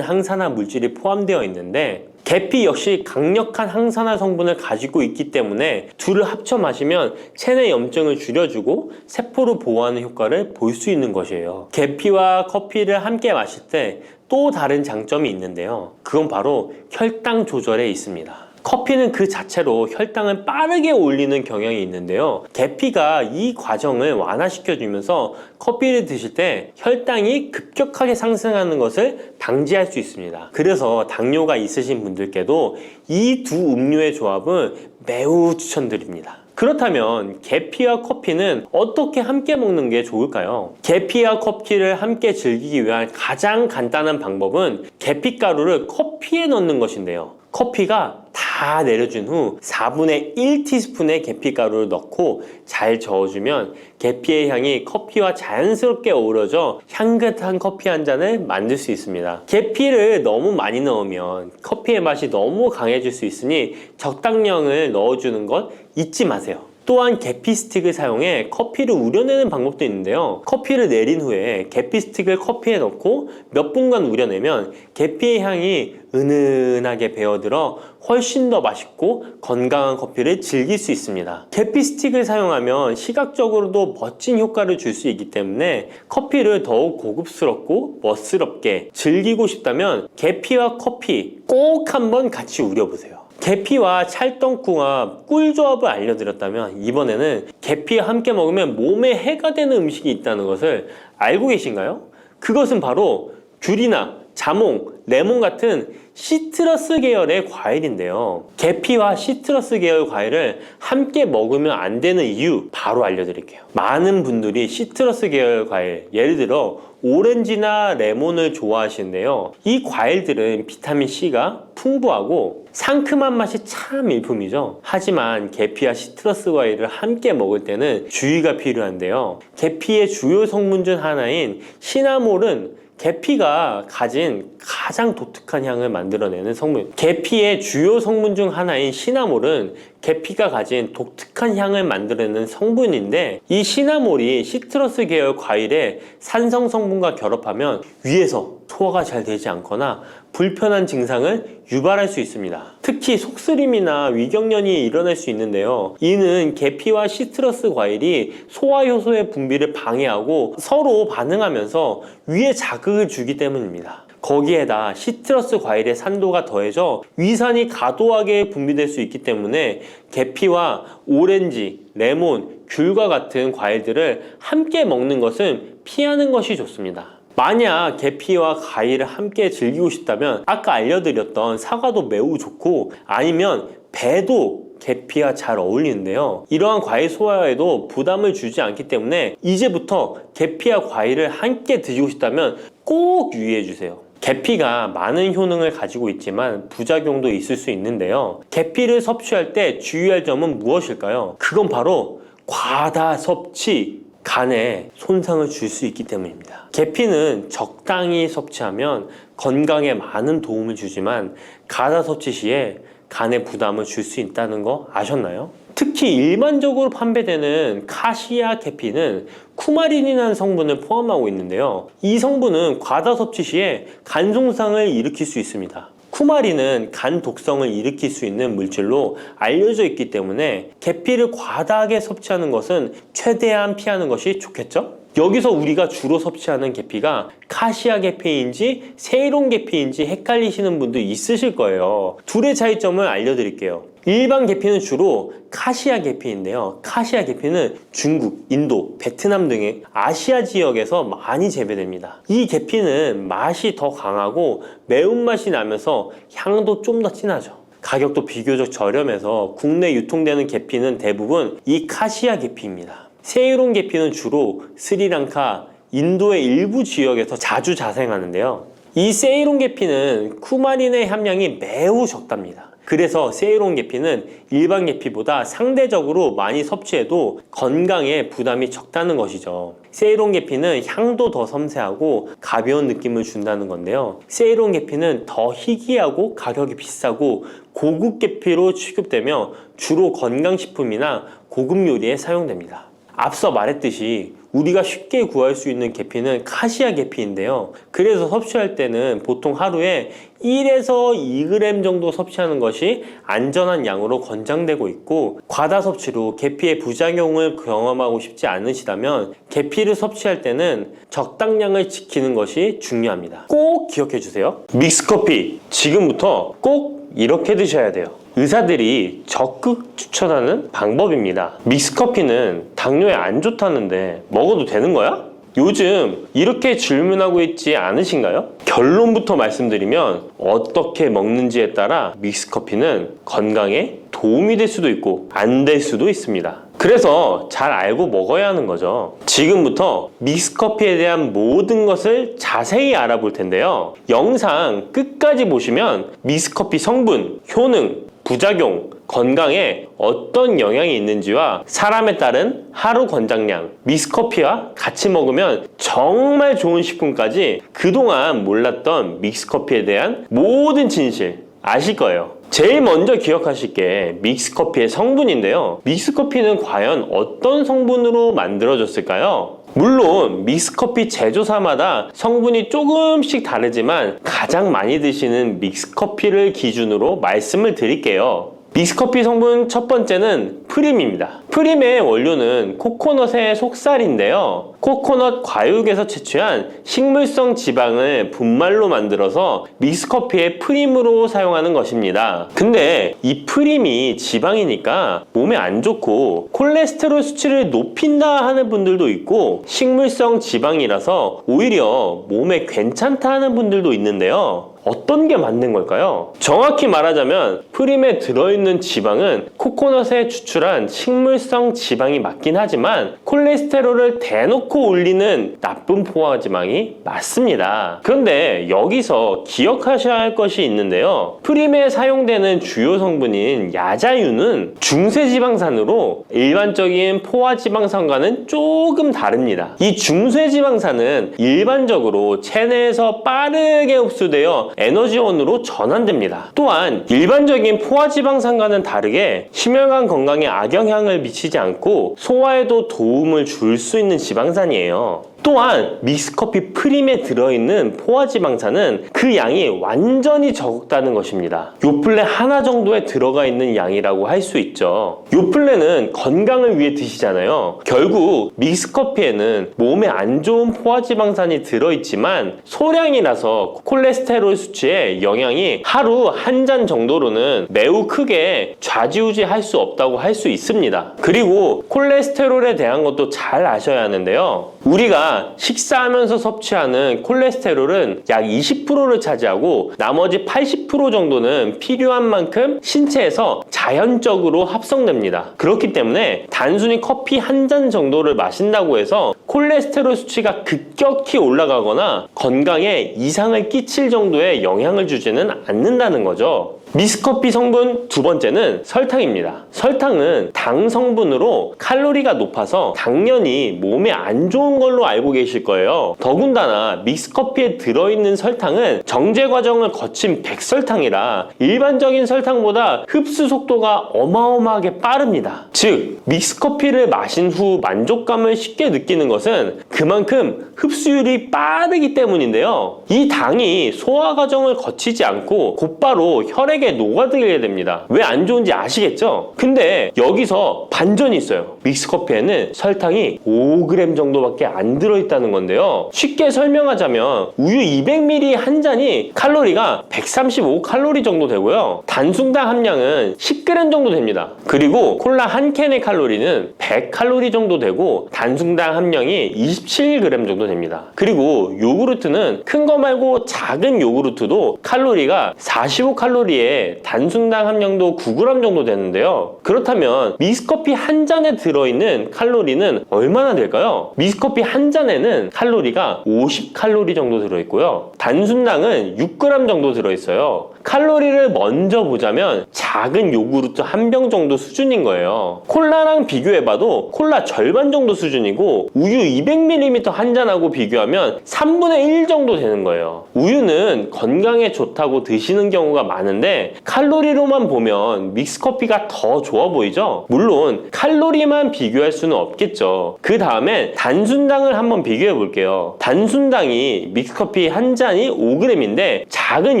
항산화 물질이 포함되어 있는데 계피 역시 강력한 항산화 성분을 가지고 있기 때문에 둘을 합쳐 마시면 체내 염증을 줄여주고 세포를 보호하는 효과를 볼 수 있는 것이에요. 계피와 커피를 함께 마실 때 또 다른 장점이 있는데요. 그건 바로 혈당 조절에 있습니다. 커피는 그 자체로 혈당을 빠르게 올리는 경향이 있는데요. 계피가 이 과정을 완화시켜주면서 커피를 드실 때 혈당이 급격하게 상승하는 것을 방지할 수 있습니다. 그래서 당뇨가 있으신 분들께도 이 두 음료의 조합은 매우 추천드립니다. 그렇다면 계피와 커피는 어떻게 함께 먹는 게 좋을까요? 계피와 커피를 함께 즐기기 위한 가장 간단한 방법은 계피가루를 커피에 넣는 것인데요. 커피가 다 내려준 후 4분의 1티스푼의 계피가루를 넣고 잘 저어주면 계피의 향이 커피와 자연스럽게 어우러져 향긋한 커피 한 잔을 만들 수 있습니다. 계피를 너무 많이 넣으면 커피의 맛이 너무 강해질 수 있으니 적당량을 넣어주는 것 잊지 마세요. 또한 계피 스틱을 사용해 커피를 우려내는 방법도 있는데요. 커피를 내린 후에 계피 스틱을 커피에 넣고 몇 분간 우려내면 계피의 향이 은은하게 배어들어 훨씬 더 맛있고 건강한 커피를 즐길 수 있습니다. 계피 스틱을 사용하면 시각적으로도 멋진 효과를 줄 수 있기 때문에 커피를 더욱 고급스럽고 멋스럽게 즐기고 싶다면 계피와 커피 꼭 한번 같이 우려보세요. 계피와 찰떡궁합 꿀조합을 알려드렸다면 이번에는 계피와 함께 먹으면 몸에 해가 되는 음식이 있다는 것을 알고 계신가요? 그것은 바로 귤이나 자몽, 레몬 같은 시트러스 계열의 과일인데요. 계피와 시트러스 계열 과일을 함께 먹으면 안 되는 이유 바로 알려드릴게요. 많은 분들이 시트러스 계열 과일, 예를 들어 오렌지나 레몬을 좋아하시는데요. 이 과일들은 비타민C가 풍부하고 상큼한 맛이 참 일품이죠. 하지만 계피와 시트러스 과일을 함께 먹을 때는 주의가 필요한데요. 계피의 주요 성분 중 하나인 시나몰은 계피가 가진 가장 독특한 향을 만들어내는 성분. 계피의 주요 성분 중 하나인 시나몰은 계피가 가진 독특한 향을 만들어내는 성분인데 이 시나몰이 시트러스 계열 과일의 산성 성분과 결합하면 위에서 소화가 잘 되지 않거나 불편한 증상을 유발할 수 있습니다. 특히 속쓰림이나 위경련이 일어날 수 있는데요. 이는 계피와 시트러스 과일이 소화효소의 분비를 방해하고 서로 반응하면서 위에 자극을 주기 때문입니다. 거기에다 시트러스 과일의 산도가 더해져 위산이 과도하게 분비될 수 있기 때문에 계피와 오렌지, 레몬, 귤과 같은 과일들을 함께 먹는 것은 피하는 것이 좋습니다. 만약 계피와 과일을 함께 즐기고 싶다면 아까 알려드렸던 사과도 매우 좋고 아니면 배도 계피와 잘 어울리는데요. 이러한 과일 소화에도 부담을 주지 않기 때문에 이제부터 계피와 과일을 함께 드시고 싶다면 꼭 유의해 주세요. 계피가 많은 효능을 가지고 있지만 부작용도 있을 수 있는데요. 계피를 섭취할 때 주의할 점은 무엇일까요? 그건 바로 과다 섭취, 간에 손상을 줄 수 있기 때문입니다. 계피는 적당히 섭취하면 건강에 많은 도움을 주지만 과다 섭취 시에 간에 부담을 줄 수 있다는 거 아셨나요? 특히 일반적으로 판매되는 카시아 계피는 쿠마린이라는 성분을 포함하고 있는데요. 이 성분은 과다 섭취 시에 간 손상을 일으킬 수 있습니다. 쿠마린은 간 독성을 일으킬 수 있는 물질로 알려져 있기 때문에 계피를 과다하게 섭취하는 것은 최대한 피하는 것이 좋겠죠? 여기서 우리가 주로 섭취하는 계피가 카시아 계피인지 세이론 계피인지 헷갈리시는 분도 있으실 거예요. 둘의 차이점을 알려드릴게요. 일반 계피는 주로 카시아 계피인데요. 카시아 계피는 중국, 인도, 베트남 등의 아시아 지역에서 많이 재배됩니다. 이 계피는 맛이 더 강하고 매운맛이 나면서 향도 좀 더 진하죠. 가격도 비교적 저렴해서 국내 유통되는 계피는 대부분 이 카시아 계피입니다. 세이론 계피는 주로 스리랑카, 인도의 일부 지역에서 자주 자생하는데요. 이 세이론 계피는 쿠마린의 함량이 매우 적답니다. 그래서 세이론 계피는 일반 계피보다 상대적으로 많이 섭취해도 건강에 부담이 적다는 것이죠. 세이론 계피는 향도 더 섬세하고 가벼운 느낌을 준다는 건데요. 세이론 계피는 더 희귀하고 가격이 비싸고 고급 계피로 취급되며 주로 건강식품이나 고급 요리에 사용됩니다. 앞서 말했듯이 우리가 쉽게 구할 수 있는 계피는 카시아 계피인데요. 그래서 섭취할 때는 보통 하루에 1에서 2g 정도 섭취하는 것이 안전한 양으로 권장되고 있고, 과다 섭취로 계피의 부작용을 경험하고 싶지 않으시다면 계피를 섭취할 때는 적당량을 지키는 것이 중요합니다. 꼭 기억해 주세요. 믹스커피 지금부터 꼭 이렇게 드셔야 돼요. 의사들이 적극 추천하는 방법입니다. 믹스커피는 당뇨에 안 좋다는데 먹어도 되는 거야? 요즘 이렇게 질문하고 있지 않으신가요? 결론부터 말씀드리면 어떻게 먹는지에 따라 믹스커피는 건강에 도움이 될 수도 있고 안 될 수도 있습니다. 그래서 잘 알고 먹어야 하는 거죠. 지금부터 믹스커피에 대한 모든 것을 자세히 알아볼 텐데요. 영상 끝까지 보시면 믹스커피 성분, 효능, 부작용, 건강에 어떤 영향이 있는지와 사람에 따른 하루 권장량, 믹스커피와 같이 먹으면 정말 좋은 식품까지 그동안 몰랐던 믹스커피에 대한 모든 진실 아실 거예요. 제일 먼저 기억하실 게 믹스커피의 성분인데요. 믹스커피는 과연 어떤 성분으로 만들어졌을까요? 물론 믹스커피 제조사마다 성분이 조금씩 다르지만 가장 많이 드시는 믹스커피를 기준으로 말씀을 드릴게요. 믹스커피 성분 첫 번째는 프림입니다. 프림의 원료는 코코넛의 속살인데요. 코코넛 과육에서 채취한 식물성 지방을 분말로 만들어서 믹스커피의 프림으로 사용하는 것입니다. 근데 이 프림이 지방이니까 몸에 안 좋고 콜레스테롤 수치를 높인다 하는 분들도 있고, 식물성 지방이라서 오히려 몸에 괜찮다 하는 분들도 있는데요. 어떤 게 맞는 걸까요? 정확히 말하자면 프림에 들어있는 지방은 코코넛에 추출한 식물성 지방이 맞긴 하지만 콜레스테롤을 대놓고 올리는 나쁜 포화지방이 맞습니다. 그런데 여기서 기억하셔야 할 것이 있는데요. 프림에 사용되는 주요 성분인 야자유는 중쇄지방산으로 일반적인 포화지방산과는 조금 다릅니다. 이 중쇄지방산은 일반적으로 체내에서 빠르게 흡수되어 에너지원으로 전환됩니다. 또한 일반적인 포화지방산과는 다르게 심혈관 건강에 악영향을 미치지 않고 소화에도 도움을 줄 수 있는 지방산이에요. 또한 믹스커피 프림에 들어있는 포화지방산은 그 양이 완전히 적다는 것입니다. 요플레 하나 정도에 들어가 있는 양이라고 할 수 있죠. 요플레는 건강을 위해 드시잖아요. 결국 믹스커피에는 몸에 안 좋은 포화지방산이 들어있지만 소량이라서 콜레스테롤 수치에 영향이 하루 한 잔 정도로는 매우 크게 좌지우지할 수 없다고 할 수 있습니다. 그리고 콜레스테롤에 대한 것도 잘 아셔야 하는데요. 우리가 식사하면서 섭취하는 콜레스테롤은 약 20%를 차지하고 나머지 80% 정도는 필요한 만큼 신체에서 자연적으로 합성됩니다. 그렇기 때문에 단순히 커피 한 잔 정도를 마신다고 해서 콜레스테롤 수치가 급격히 올라가거나 건강에 이상을 끼칠 정도의 영향을 주지는 않는다는 거죠. 믹스커피 성분 두 번째는 설탕입니다. 설탕은 당 성분으로 칼로리가 높아서 당연히 몸에 안 좋은 걸로 알고 계실 거예요. 더군다나 믹스커피에 들어있는 설탕은 정제 과정을 거친 백설탕이라 일반적인 설탕보다 흡수 속도가 어마어마하게 빠릅니다. 즉 믹스커피를 마신 후 만족감을 쉽게 느끼는 것은 그만큼 흡수율이 빠르기 때문인데요. 이 당이 소화 과정을 거치지 않고 곧바로 혈액에 녹아들게 됩니다. 왜 안 좋은지 아시겠죠? 근데 여기서 반전이 있어요. 믹스커피에는 설탕이 5g 정도밖에 안 들어있다는 건데요. 쉽게 설명하자면 우유 200ml 한 잔이 칼로리가 135칼로리 정도 되고요. 단순당 함량은 10g 정도 됩니다. 그리고 콜라 한 캔의 칼로리는 100칼로리 정도 되고 단순당 함량이 27g 정도 됩니다. 그리고 요구르트는 큰 거 말고 작은 요구르트도 칼로리가 45칼로리에 단순당 함량도 9g 정도 되는데요. 그렇다면 믹스커피 한 잔에 들어있는 칼로리는 얼마나 될까요? 믹스커피 한 잔에는 칼로리가 50칼로리 정도 들어있고요. 단순당은 6g 정도 들어있어요. 칼로리를 먼저 보자면 작은 요구르트 한 병 정도 수준인 거예요. 콜라랑 비교해봐도 콜라 절반 정도 수준이고 우유 200ml 한 잔하고 비교하면 3분의 1 정도 되는 거예요. 우유는 건강에 좋다고 드시는 경우가 많은데 칼로리로만 보면 믹스커피가 더 좋아 보이죠? 물론 칼로리만 비교할 수는 없겠죠. 그 다음에 단순당을 한번 비교해 볼게요. 단순당이 믹스커피 한 잔이 5g인데 작은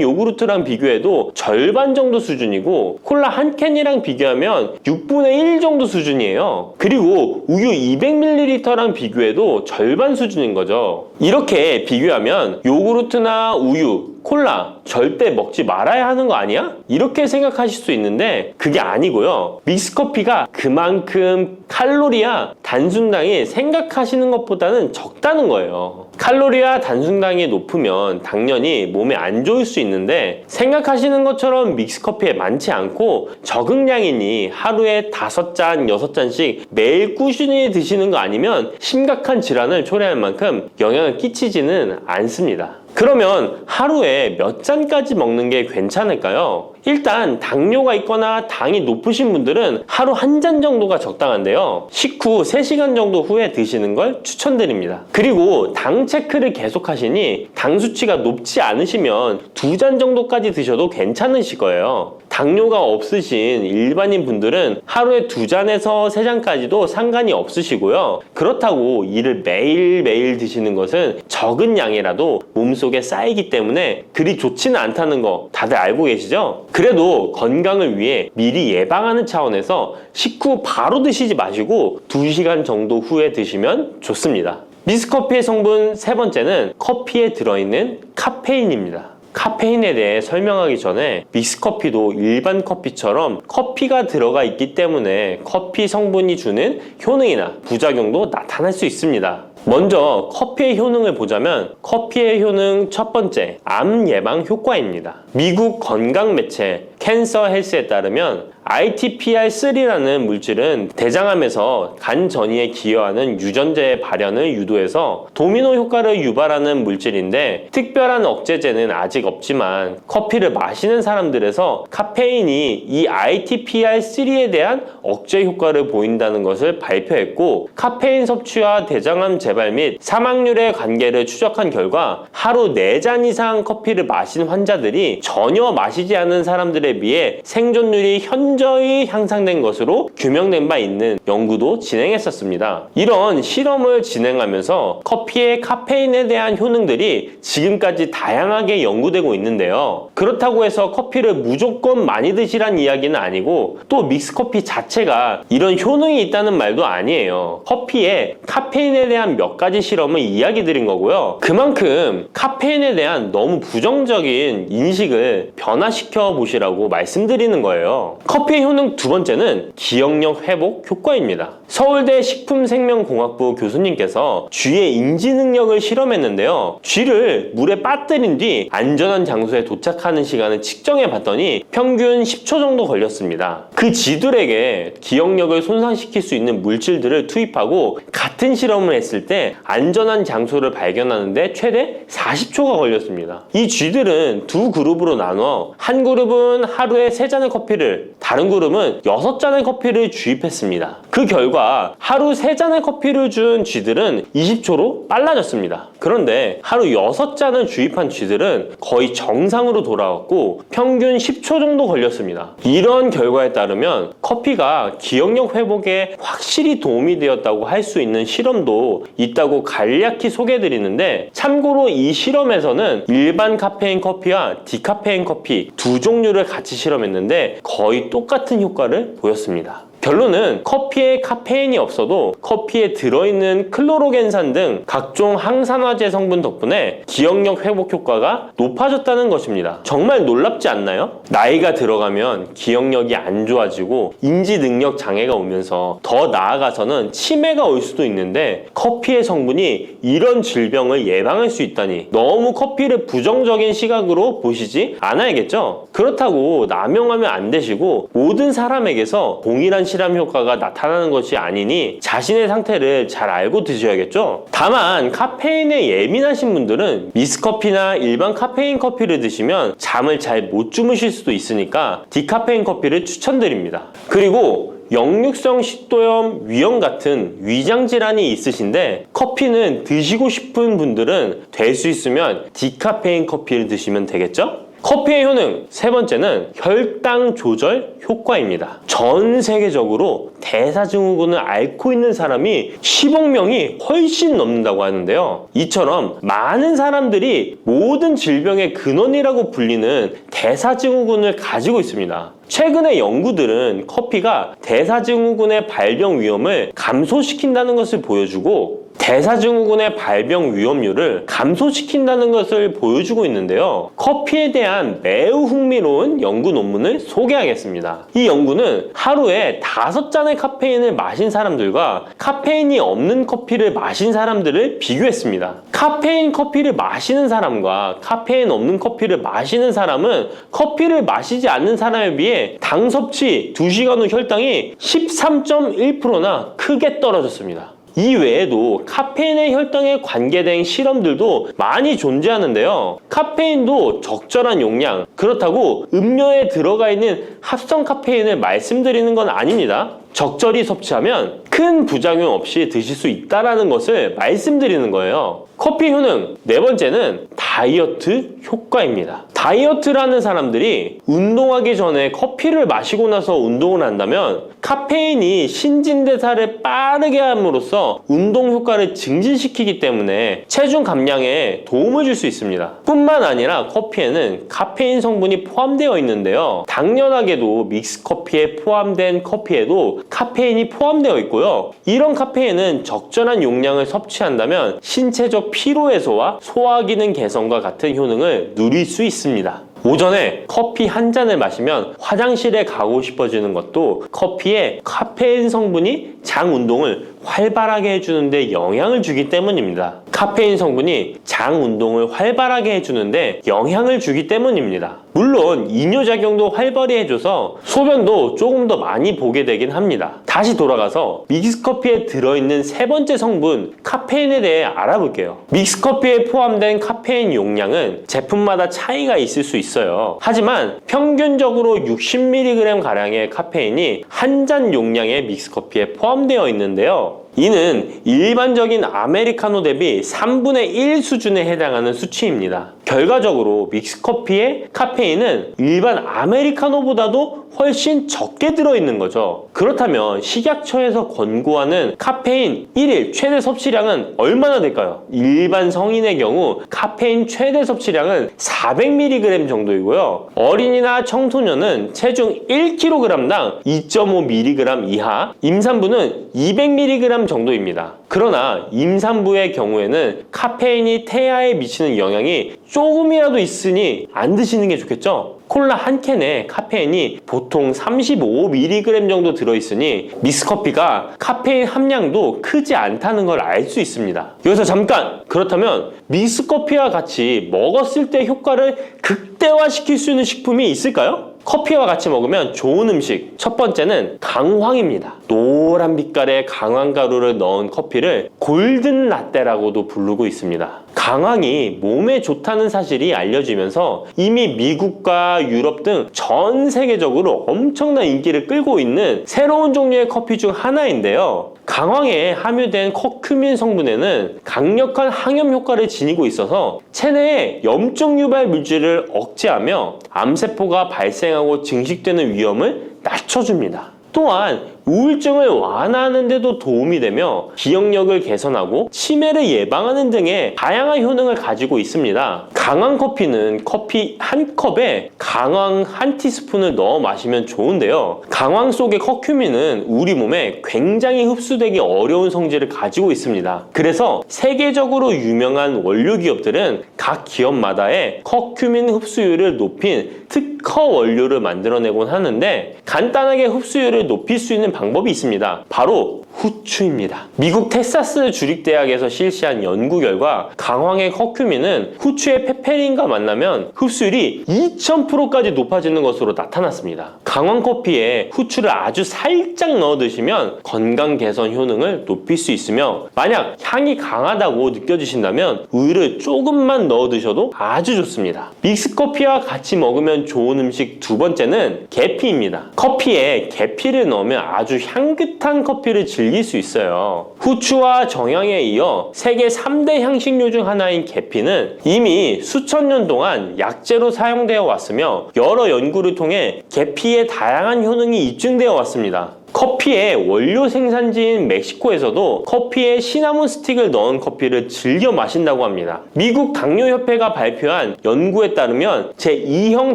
요구르트랑 비교해도 절반 정도 수준이고 콜라 한 캔이랑 비교하면 6분의 1 정도 수준이에요. 그리고 우유 200ml랑 비교해도 절반 수준인 거죠. 이렇게 비교하면 요구르트나 우유, 콜라 절대 먹지 말아야 하는 거 아니야? 이렇게 생각하실 수 있는데 그게 아니고요. 믹스커피가 그만큼 칼로리와 단순당이 생각하시는 것보다는 적다는 거예요. 칼로리와 단순당이 높으면 당연히 몸에 안 좋을 수 있는데 생각하시는 것처럼 믹스커피에 많지 않고 적응량이니 하루에 5잔, 6잔씩 매일 꾸준히 드시는 거 아니면 심각한 질환을 초래할 만큼 영향을 끼치지는 않습니다. 그러면 하루에 몇 잔까지 먹는 게 괜찮을까요? 일단 당뇨가 있거나 당이 높으신 분들은 하루 한 잔 정도가 적당한데요. 식후 3시간 정도 후에 드시는 걸 추천드립니다. 그리고 당 체크를 계속 하시니 당 수치가 높지 않으시면 2잔 정도까지 드셔도 괜찮으실 거예요. 당뇨가 없으신 일반인 분들은 하루에 2잔에서 3잔까지도 상관이 없으시고요. 그렇다고 이를 매일매일 드시는 것은 적은 양이라도 몸속에 쌓이기 때문에 그리 좋지는 않다는 거 다들 알고 계시죠? 그래도 건강을 위해 미리 예방하는 차원에서 식후 바로 드시지 마시고 2시간 정도 후에 드시면 좋습니다. 믹스커피의 성분 세 번째는 커피에 들어있는 카페인입니다. 카페인에 대해 설명하기 전에 믹스커피도 일반 커피처럼 커피가 들어가 있기 때문에 커피 성분이 주는 효능이나 부작용도 나타날 수 있습니다. 먼저 커피의 효능을 보자면 커피의 효능 첫 번째, 암 예방 효과입니다. 미국 건강 매체 캔서 헬스에 따르면 ITPR3라는 물질은 대장암에서 간 전이에 기여하는 유전자의 발현을 유도해서 도미노 효과를 유발하는 물질인데 특별한 억제제는 아직 없지만 커피를 마시는 사람들에서 카페인이 이 ITPR3에 대한 억제 효과를 보인다는 것을 발표했고 카페인 섭취와 대장암 재발 및 사망률의 관계를 추적한 결과 하루 4잔 이상 커피를 마신 환자들이 전혀 마시지 않은 사람들에 비해 생존율이 현저히 향상된 것으로 규명된 바 있는 연구도 진행했었습니다. 이런 실험을 진행하면서 커피의 카페인에 대한 효능들이 지금까지 다양하게 연구되고 있는데요. 그렇다고 해서 커피를 무조건 많이 드시란 이야기는 아니고 또 믹스커피 자체가 이런 효능이 있다는 말도 아니에요. 커피에 카페인에 대한 몇 가지 실험을 이야기 드린 거고요. 그만큼 카페인에 대한 너무 부정적인 인식을 변화시켜 보시라고 말씀드리는 거예요. 커피의 효능 두 번째는 기억력 회복 효과입니다. 서울대 식품생명공학부 교수님께서 쥐의 인지 능력을 실험했는데요. 쥐를 물에 빠뜨린 뒤 안전한 장소에 도착하는 시간을 측정해 봤더니 평균 10초 정도 걸렸습니다. 그 쥐들에게 기억력을 손상시킬 수 있는 물질들을 투입하고 같은 실험을 했을 때 안전한 장소를 발견하는데 최대 40초가 걸렸습니다. 이 쥐들은 두 그룹으로 나눠 한 그룹은 하루에 3잔의 커피를, 다른 그룹은 6잔의 커피를 주입했습니다. 그 결과 하루 3잔의 커피를 준 쥐들은 20초로 빨라졌습니다. 그런데 하루 6잔을 주입한 쥐들은 거의 정상으로 돌아왔고 평균 10초 정도 걸렸습니다. 이런 결과에 따르면 커피가 기억력 회복에 확실히 도움이 되었다고 할 수 있는 실험도 있다고 간략히 소개해드리는데, 참고로 이 실험에서는 일반 카페인 커피와 디카페인 커피 두 종류를 같이 실험했는데 거의 똑같은 효과를 보였습니다. 결론은 커피에 카페인이 없어도 커피에 들어있는 클로로겐산 등 각종 항산화제 성분 덕분에 기억력 회복 효과가 높아졌다는 것입니다. 정말 놀랍지 않나요? 나이가 들어가면 기억력이 안 좋아지고 인지 능력 장애가 오면서 더 나아가서는 치매가 올 수도 있는데 커피의 성분이 이런 질병을 예방할 수 있다니 너무 커피를 부정적인 시각으로 보시지 않아야겠죠? 그렇다고 남용하면 안 되시고 모든 사람에게서 동일한 실험 효과가 나타나는 것이 아니니 자신의 상태를 잘 알고 드셔야겠죠? 다만 카페인에 예민하신 분들은 믹스커피나 일반 카페인 커피를 드시면 잠을 잘 못 주무실 수도 있으니까 디카페인 커피를 추천드립니다. 그리고 역류성 식도염, 위염 같은 위장 질환이 있으신데 커피는 드시고 싶은 분들은 될 수 있으면 디카페인 커피를 드시면 되겠죠? 커피의 효능 세 번째는 혈당 조절 효과입니다. 전 세계적으로 대사증후군을 앓고 있는 사람이 10억 명이 훨씬 넘는다고 하는데요. 이처럼 많은 사람들이 모든 질병의 근원이라고 불리는 대사증후군을 가지고 있습니다. 최근의 연구들은 커피가 대사증후군의 발병 위험을 감소시킨다는 것을 보여주고 대사증후군의 발병 위험률을 감소시킨다는 것을 보여주고 있는데요. 커피에 대한 매우 흥미로운 연구 논문을 소개하겠습니다. 이 연구는 하루에 5잔의 카페인을 마신 사람들과 카페인이 없는 커피를 마신 사람들을 비교했습니다. 카페인 커피를 마시는 사람과 카페인 없는 커피를 마시는 사람은 커피를 마시지 않는 사람에 비해 당 섭취 2시간 후 혈당이 13.1%나 크게 떨어졌습니다. 이 외에도 카페인의 혈당에 관계된 실험들도 많이 존재하는데요. 카페인도 적절한 용량, 그렇다고 음료에 들어가 있는 합성 카페인을 말씀드리는 건 아닙니다. 적절히 섭취하면 큰 부작용 없이 드실 수 있다는 것을 말씀드리는 거예요. 커피 효능 네 번째는 다이어트 효과입니다. 다이어트라는 사람들이 운동하기 전에 커피를 마시고 나서 운동을 한다면 카페인이 신진대사를 빠르게 함으로써 운동 효과를 증진시키기 때문에 체중 감량에 도움을 줄 수 있습니다. 뿐만 아니라 커피에는 카페인 성분이 포함되어 있는데요. 당연하게도 믹스커피에 포함된 커피에도 카페인이 포함되어 있고요. 이런 카페인은 적절한 용량을 섭취한다면 신체적 피로 해소와 소화 기능 개선과 같은 효능을 누릴 수 있습니다. 오전에 커피 한 잔을 마시면 화장실에 가고 싶어지는 것도 커피에 카페인 성분이 장 운동을 활발하게 해주는데 영향을 주기 때문입니다. 카페인 성분이 장 운동을 활발하게 해주는데 영향을 주기 때문입니다. 물론 이뇨작용도 활발히 해줘서 소변도 조금 더 많이 보게 되긴 합니다. 다시 돌아가서 믹스커피에 들어있는 세 번째 성분 카페인에 대해 알아볼게요. 믹스커피에 포함된 카페인 용량은 제품마다 차이가 있을 수 있어요. 하지만 평균적으로 60mg 가량의 카페인이 한 잔 용량의 믹스커피에 포함되어 있는데요. 이는 일반적인 아메리카노 대비 3분의 1 수준에 해당하는 수치입니다. 결과적으로 믹스커피의 카페인은 일반 아메리카노보다도 훨씬 적게 들어있는 거죠. 그렇다면 식약처에서 권고하는 카페인 1일 최대 섭취량은 얼마나 될까요? 일반 성인의 경우 카페인 최대 섭취량은 400mg 정도이고요. 어린이나 청소년은 체중 1kg당 2.5mg 이하, 임산부는 200mg 정도입니다. 그러나 임산부의 경우에는 카페인이 태아에 미치는 영향이 조금이라도 있으니 안 드시는 게 좋겠죠? 콜라 한 캔에 카페인이 보통 35mg 정도 들어있으니 믹스커피가 카페인 함량도 크지 않다는 걸 알 수 있습니다. 여기서 잠깐! 그렇다면 믹스커피와 같이 먹었을 때 효과를 극대화시킬 수 있는 식품이 있을까요? 커피와 같이 먹으면 좋은 음식 첫 번째는 강황입니다. 노란 빛깔의 강황가루를 넣은 커피를 골든 라떼라고도 부르고 있습니다. 강황이 몸에 좋다는 사실이 알려지면서 이미 미국과 유럽 등 전 세계적으로 엄청난 인기를 끌고 있는 새로운 종류의 커피 중 하나인데요. 강황에 함유된 커큐민 성분에는 강력한 항염 효과를 지니고 있어서 체내에 염증 유발 물질을 억제하며 암세포가 발생하고 증식되는 위험을 낮춰줍니다. 또한 우울증을 완화하는 데도 도움이 되며 기억력을 개선하고 치매를 예방하는 등의 다양한 효능을 가지고 있습니다. 강황 커피는 커피 한 컵에 강황 한 티스푼을 넣어 마시면 좋은데요. 강황 속의 커큐민은 우리 몸에 굉장히 흡수되기 어려운 성질을 가지고 있습니다. 그래서 세계적으로 유명한 원료 기업들은 각 기업마다의 커큐민 흡수율을 높인 특허 원료를 만들어내곤 하는데, 간단하게 흡수율을 높일 수 있는 방법이 있습니다. 바로 후추입니다. 미국 텍사스 주립대학에서 실시한 연구 결과 강황의 커큐민은 후추의 페페린과 만나면 흡수율이 2000%까지 높아지는 것으로 나타났습니다. 강황 커피에 후추를 아주 살짝 넣어 드시면 건강 개선 효능을 높일 수 있으며, 만약 향이 강하다고 느껴지신다면 우유를 조금만 넣어 드셔도 아주 좋습니다. 믹스커피와 같이 먹으면 좋은 음식 두 번째는 계피입니다. 커피에 계피를 넣으면 아주 향긋한 커피를 즐길 수 있어요. 후추와 정향에 이어 세계 3대 향신료 중 하나인 계피는 이미 수천 년 동안 약재로 사용되어 왔으며, 여러 연구를 통해 계피의 다양한 효능이 입증되어 왔습니다. 커피의 원료 생산지인 멕시코에서도 커피에 시나몬 스틱을 넣은 커피를 즐겨 마신다고 합니다. 미국 당뇨협회가 발표한 연구에 따르면 제2형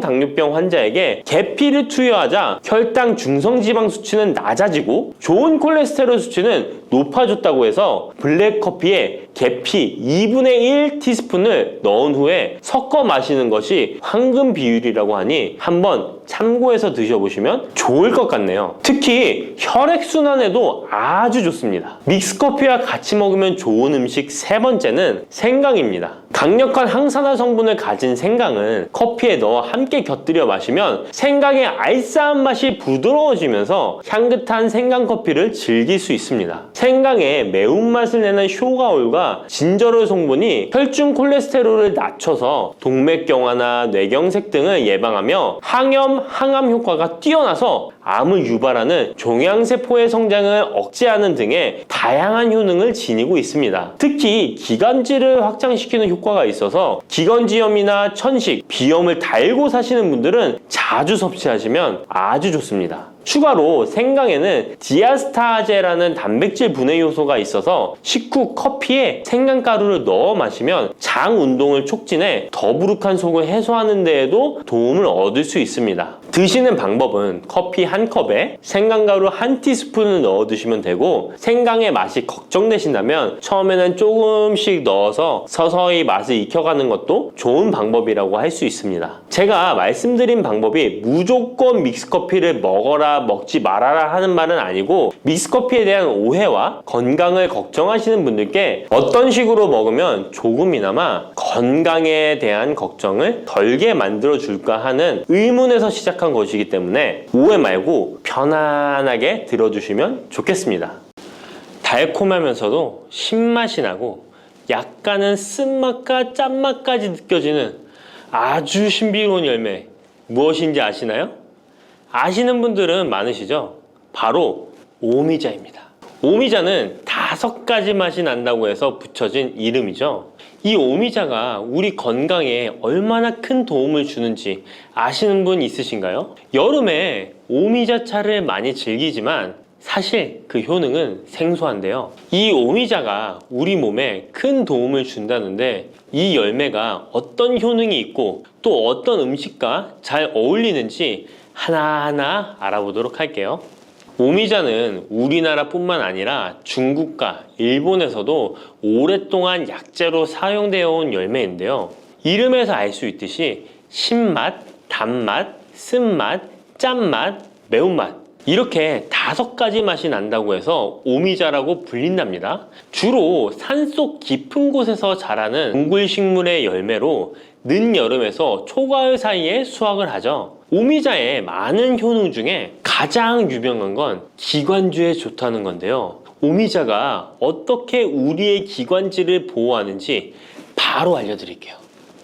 당뇨병 환자에게 계피를 투여하자 혈당 중성지방 수치는 낮아지고 좋은 콜레스테롤 수치는 높아졌다고 해서 블랙커피에 계피 2분의 1 티스푼을 넣은 후에 섞어 마시는 것이 황금 비율이라고 하니 한번 참고해서 드셔보시면 좋을 것 같네요. 특히 혈액순환에도 아주 좋습니다. 믹스커피와 같이 먹으면 좋은 음식 세 번째는 생강입니다. 강력한 항산화 성분을 가진 생강은 커피에 넣어 함께 곁들여 마시면 생강의 알싸한 맛이 부드러워지면서 향긋한 생강커피를 즐길 수 있습니다. 생강의 매운맛을 내는 효가올과 진저롤 성분이 혈중 콜레스테롤을 낮춰서 동맥경화나 뇌경색 등을 예방하며 항염, 항암 효과가 뛰어나서 암을 유발하는 종양세포의 성장을 억제하는 등의 다양한 효능을 지니고 있습니다. 특히 기관지를 확장시키는 효과가 있어서 기관지염이나 천식, 비염을 달고 사시는 분들은 자주 섭취하시면 아주 좋습니다. 추가로 생강에는 디아스타제라는 단백질 분해 요소가 있어서 식후 커피에 생강가루를 넣어 마시면 장 운동을 촉진해 더부룩한 속을 해소하는 데에도 도움을 얻을 수 있습니다. 드시는 방법은 커피 한 컵에 생강가루 한 티스푼을 넣어 드시면 되고, 생강의 맛이 걱정되신다면 처음에는 조금씩 넣어서 서서히 맛을 익혀가는 것도 좋은 방법이라고 할 수 있습니다. 제가 말씀드린 방법이 무조건 믹스커피를 먹어라 먹지 말아라 하는 말은 아니고, 믹스커피에 대한 오해와 건강을 걱정하시는 분들께 어떤 식으로 먹으면 조금이나마 건강에 대한 걱정을 덜게 만들어 줄까 하는 의문에서 시작한 것이기 때문에 오해 말고 편안하게 들어주시면 좋겠습니다. 달콤하면서도 신맛이 나고 약간은 쓴맛과 짠맛까지 느껴지는 아주 신비로운 열매, 무엇인지 아시나요? 아시는 분들은 많으시죠? 바로 오미자입니다. 오미자는 5가지 맛이 난다고 해서 붙여진 이름이죠. 이 오미자가 우리 건강에 얼마나 큰 도움을 주는지 아시는 분 있으신가요? 여름에 오미자차를 많이 즐기지만 사실 그 효능은 생소한데요. 이 오미자가 우리 몸에 큰 도움을 준다는데, 이 열매가 어떤 효능이 있고 또 어떤 음식과 잘 어울리는지 하나하나 알아보도록 할게요. 오미자는 우리나라뿐만 아니라 중국과 일본에서도 오랫동안 약재로 사용되어 온 열매인데요. 이름에서 알 수 있듯이 신맛, 단맛, 쓴맛, 짠맛, 매운맛, 이렇게 5가지 맛이 난다고 해서 오미자라고 불린답니다. 주로 산속 깊은 곳에서 자라는 동굴식물의 열매로 늦여름에서 초가을 사이에 수확을 하죠. 오미자의 많은 효능 중에 가장 유명한 건 기관지에 좋다는 건데요. 오미자가 어떻게 우리의 기관지를 보호하는지 바로 알려드릴게요.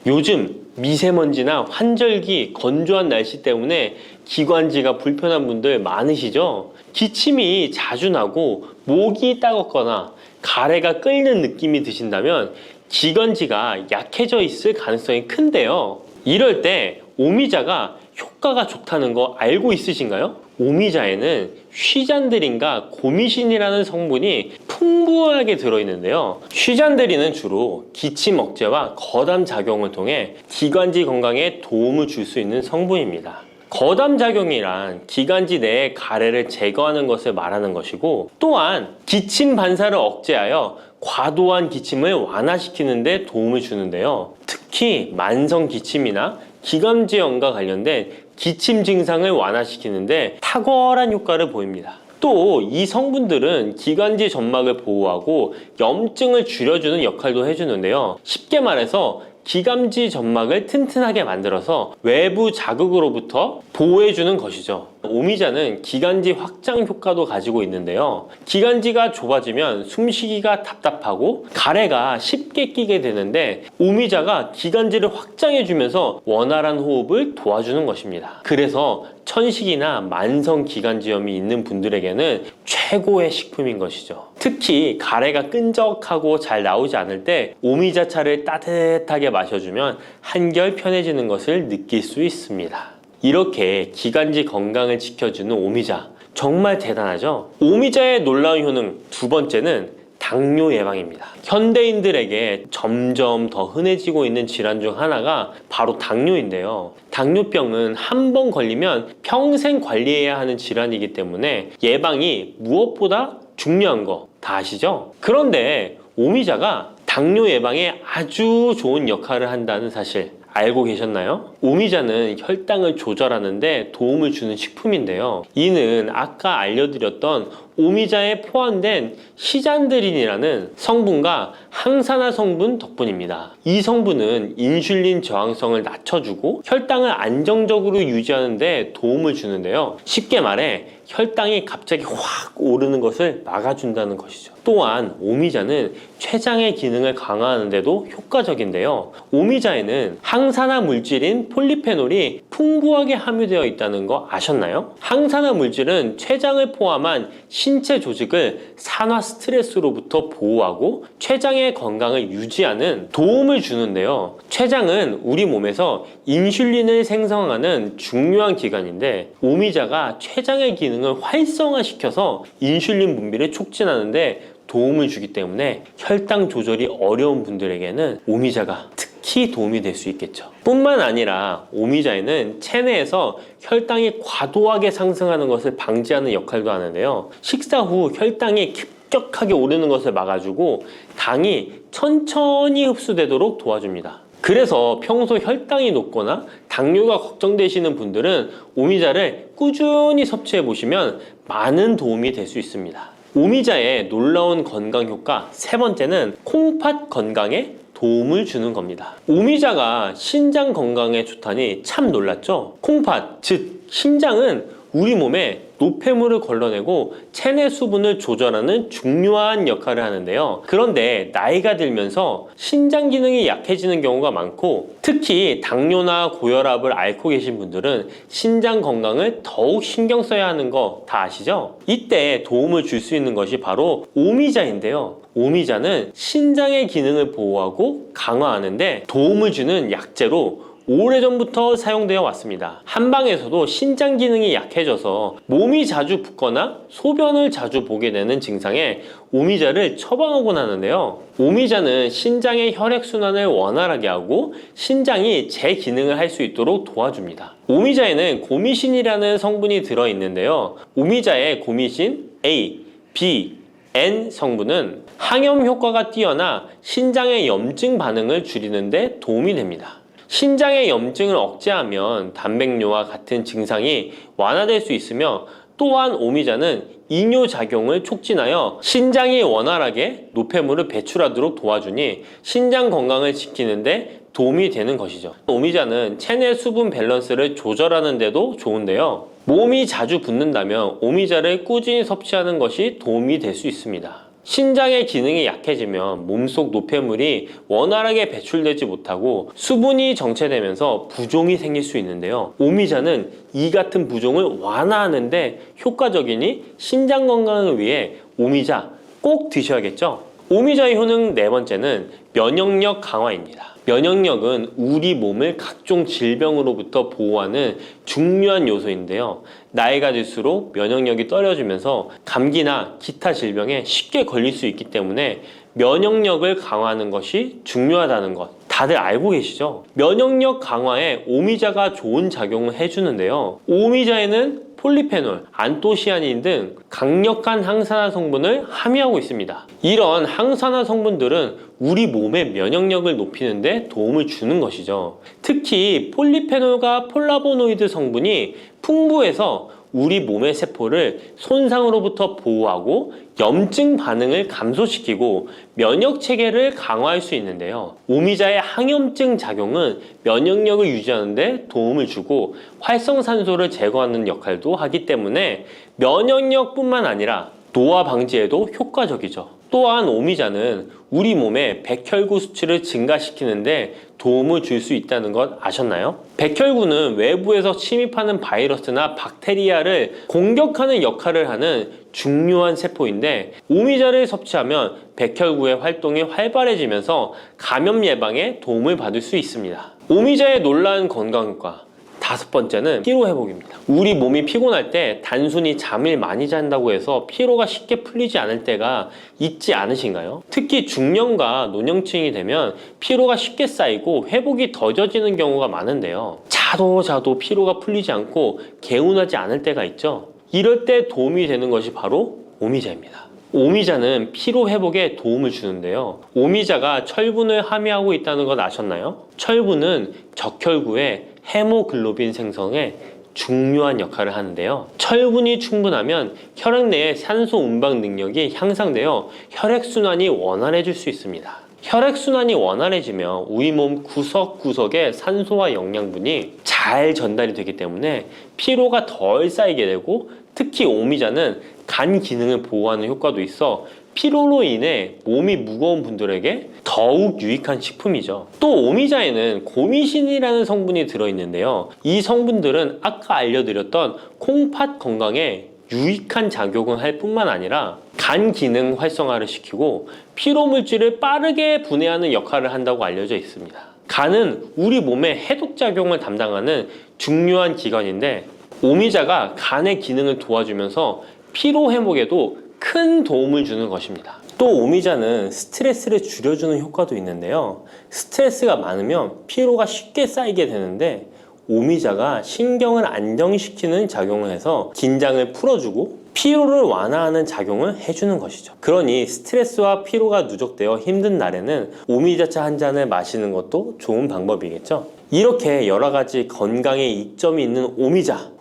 요즘 미세먼지나 환절기, 건조한 날씨 때문에 기관지가 불편한 분들 많으시죠? 기침이 자주 나고 목이 따갑거나 가래가 끓는 느낌이 드신다면 기관지가 약해져 있을 가능성이 큰데요. 이럴 때 오미자가 효과가 좋다는 거 알고 있으신가요? 오미자에는 쉬잔드린과 고미신이라는 성분이 풍부하게 들어있는데요. 쉬잔드린은 주로 기침 억제와 거담 작용을 통해 기관지 건강에 도움을 줄 수 있는 성분입니다. 거담 작용이란 기관지 내의 가래를 제거하는 것을 말하는 것이고, 또한 기침 반사를 억제하여 과도한 기침을 완화시키는 데 도움을 주는데요. 특히 만성 기침이나 기관지염과 관련된 기침 증상을 완화시키는데 탁월한 효과를 보입니다. 또 이 성분들은 기관지 점막을 보호하고 염증을 줄여주는 역할도 해주는데요. 쉽게 말해서 기관지 점막을 튼튼하게 만들어서 외부 자극으로부터 보호해주는 것이죠. 오미자는 기관지 확장 효과도 가지고 있는데요. 기관지가 좁아지면 숨쉬기가 답답하고 가래가 쉽게 끼게 되는데, 오미자가 기관지를 확장해주면서 원활한 호흡을 도와주는 것입니다. 그래서 천식이나 만성 기관지염이 있는 분들에게는 최고의 식품인 것이죠. 특히 가래가 끈적하고 잘 나오지 않을 때 오미자차를 따뜻하게 마셔주면 한결 편해지는 것을 느낄 수 있습니다. 이렇게 기관지 건강을 지켜주는 오미자, 정말 대단하죠? 오미자의 놀라운 효능 두 번째는 당뇨 예방입니다. 현대인들에게 점점 더 흔해지고 있는 질환 중 하나가 바로 당뇨인데요. 당뇨병은 한 번 걸리면 평생 관리해야 하는 질환이기 때문에 예방이 무엇보다 중요한 거 다 아시죠? 그런데 오미자가 당뇨 예방에 아주 좋은 역할을 한다는 사실 알고 계셨나요? 오미자는 혈당을 조절하는데 도움을 주는 식품인데요. 이는 아까 알려드렸던 오미자에 포함된 시잔드린이라는 성분과 항산화 성분 덕분입니다. 이 성분은 인슐린 저항성을 낮춰주고 혈당을 안정적으로 유지하는 데 도움을 주는데요. 쉽게 말해 혈당이 갑자기 확 오르는 것을 막아준다는 것이죠. 또한 오미자는 췌장의 기능을 강화하는 데도 효과적인데요. 오미자에는 항산화 물질인 폴리페놀이 풍부하게 함유되어 있다는 거 아셨나요? 항산화 물질은 췌장을 포함한 신체 조직을 산화 스트레스로부터 보호하고 췌장의 건강을 유지하는 도움을 주는데요. 췌장은 우리 몸에서 인슐린을 생성하는 중요한 기관인데, 오미자가 췌장의 기능을 활성화시켜서 인슐린 분비를 촉진하는데 도움을 주기 때문에 혈당 조절이 어려운 분들에게는 오미자가 특히 도움이 될 수 있겠죠. 뿐만 아니라 오미자에는 체내에서 혈당이 과도하게 상승하는 것을 방지하는 역할도 하는데요. 식사 후 혈당이 급격하게 오르는 것을 막아주고 당이 천천히 흡수되도록 도와줍니다. 그래서 평소 혈당이 높거나 당뇨가 걱정되시는 분들은 오미자를 꾸준히 섭취해 보시면 많은 도움이 될 수 있습니다. 오미자의 놀라운 건강 효과 세 번째는 콩팥 건강에 도움을 주는 겁니다. 오미자가 신장 건강에 좋다니 참 놀랐죠? 콩팥, 즉 신장은 우리 몸에 노폐물을 걸러내고 체내 수분을 조절하는 중요한 역할을 하는데요. 그런데 나이가 들면서 신장 기능이 약해지는 경우가 많고, 특히 당뇨나 고혈압을 앓고 계신 분들은 신장 건강을 더욱 신경 써야 하는 거 다 아시죠? 이때 도움을 줄 수 있는 것이 바로 오미자인데요. 오미자는 신장의 기능을 보호하고 강화하는데 도움을 주는 약재로 오래전부터 사용되어 왔습니다. 한방에서도 신장 기능이 약해져서 몸이 자주 붓거나 소변을 자주 보게 되는 증상에 오미자를 처방하곤 하는데요. 오미자는 신장의 혈액순환을 원활하게 하고 신장이 제 기능을 할 수 있도록 도와줍니다. 오미자에는 고미신이라는 성분이 들어있는데요. 오미자의 고미신 A, B, N 성분은 항염 효과가 뛰어나 신장의 염증 반응을 줄이는 데 도움이 됩니다. 신장의 염증을 억제하면 단백뇨와 같은 증상이 완화될 수 있으며, 또한 오미자는 이뇨작용을 촉진하여 신장이 원활하게 노폐물을 배출하도록 도와주니 신장 건강을 지키는 데 도움이 되는 것이죠. 오미자는 체내 수분 밸런스를 조절하는 데도 좋은데요. 몸이 자주 붓는다면 오미자를 꾸준히 섭취하는 것이 도움이 될 수 있습니다. 신장의 기능이 약해지면 몸속 노폐물이 원활하게 배출되지 못하고 수분이 정체되면서 부종이 생길 수 있는데요. 오미자는 이 같은 부종을 완화하는데 효과적이니 신장 건강을 위해 오미자 꼭 드셔야겠죠. 오미자의 효능 네 번째는 면역력 강화입니다. 면역력은 우리 몸을 각종 질병으로부터 보호하는 중요한 요소인데요. 나이가 들수록 면역력이 떨어지면서 감기나 기타 질병에 쉽게 걸릴 수 있기 때문에 면역력을 강화하는 것이 중요하다는 것 다들 알고 계시죠? 면역력 강화에 오미자가 좋은 작용을 해주는데요. 오미자에는 폴리페놀, 안토시아닌 등 강력한 항산화 성분을 함유하고 있습니다. 이런 항산화 성분들은 우리 몸의 면역력을 높이는 데 도움을 주는 것이죠. 특히 폴리페놀과 폴라보노이드 성분이 풍부해서 우리 몸의 세포를 손상으로부터 보호하고 염증 반응을 감소시키고 면역 체계를 강화할 수 있는데요. 오미자의 항염증 작용은 면역력을 유지하는 데 도움을 주고 활성산소를 제거하는 역할도 하기 때문에 면역력뿐만 아니라 노화 방지에도 효과적이죠. 또한 오미자는 우리 몸의 백혈구 수치를 증가시키는데 도움을 줄 수 있다는 것 아셨나요? 백혈구는 외부에서 침입하는 바이러스나 박테리아를 공격하는 역할을 하는 중요한 세포인데 오미자를 섭취하면 백혈구의 활동이 활발해지면서 감염 예방에 도움을 받을 수 있습니다. 오미자의 놀라운 건강효과 다섯 번째는 피로 회복입니다. 우리 몸이 피곤할 때 단순히 잠을 많이 잔다고 해서 피로가 쉽게 풀리지 않을 때가 있지 않으신가요? 특히 중년과 노년층이 되면 피로가 쉽게 쌓이고 회복이 더뎌지는 경우가 많은데요. 자도 피로가 풀리지 않고 개운하지 않을 때가 있죠. 이럴 때 도움이 되는 것이 바로 오미자입니다. 오미자는 피로 회복에 도움을 주는데요. 오미자가 철분을 함유하고 있다는 것 아셨나요? 철분은 적혈구의 헤모글로빈 생성에 중요한 역할을 하는데요. 철분이 충분하면 혈액 내의 산소 운반 능력이 향상되어 혈액순환이 원활해질 수 있습니다. 혈액순환이 원활해지면 우리 몸 구석구석에 산소와 영양분이 잘 전달이 되기 때문에 피로가 덜 쌓이게 되고 특히 오미자는 간 기능을 보호하는 효과도 있어 피로로 인해 몸이 무거운 분들에게 더욱 유익한 식품이죠. 또 오미자에는 고미신이라는 성분이 들어있는데요. 이 성분들은 아까 알려드렸던 콩팥 건강에 유익한 작용을 할 뿐만 아니라 간 기능 활성화를 시키고 피로 물질을 빠르게 분해하는 역할을 한다고 알려져 있습니다. 간은 우리 몸의 해독작용을 담당하는 중요한 기관인데 오미자가 간의 기능을 도와주면서 피로 회복에도 큰 도움을 주는 것입니다. 또 오미자는 스트레스를 줄여주는 효과도 있는데요. 스트레스가 많으면 피로가 쉽게 쌓이게 되는데 오미자가 신경을 안정시키는 작용을 해서 긴장을 풀어주고 피로를 완화하는 작용을 해주는 것이죠. 그러니 스트레스와 피로가 누적되어 힘든 날에는 오미자차 한 잔을 마시는 것도 좋은 방법이겠죠. 이렇게 여러 가지 건강에 이점이 있는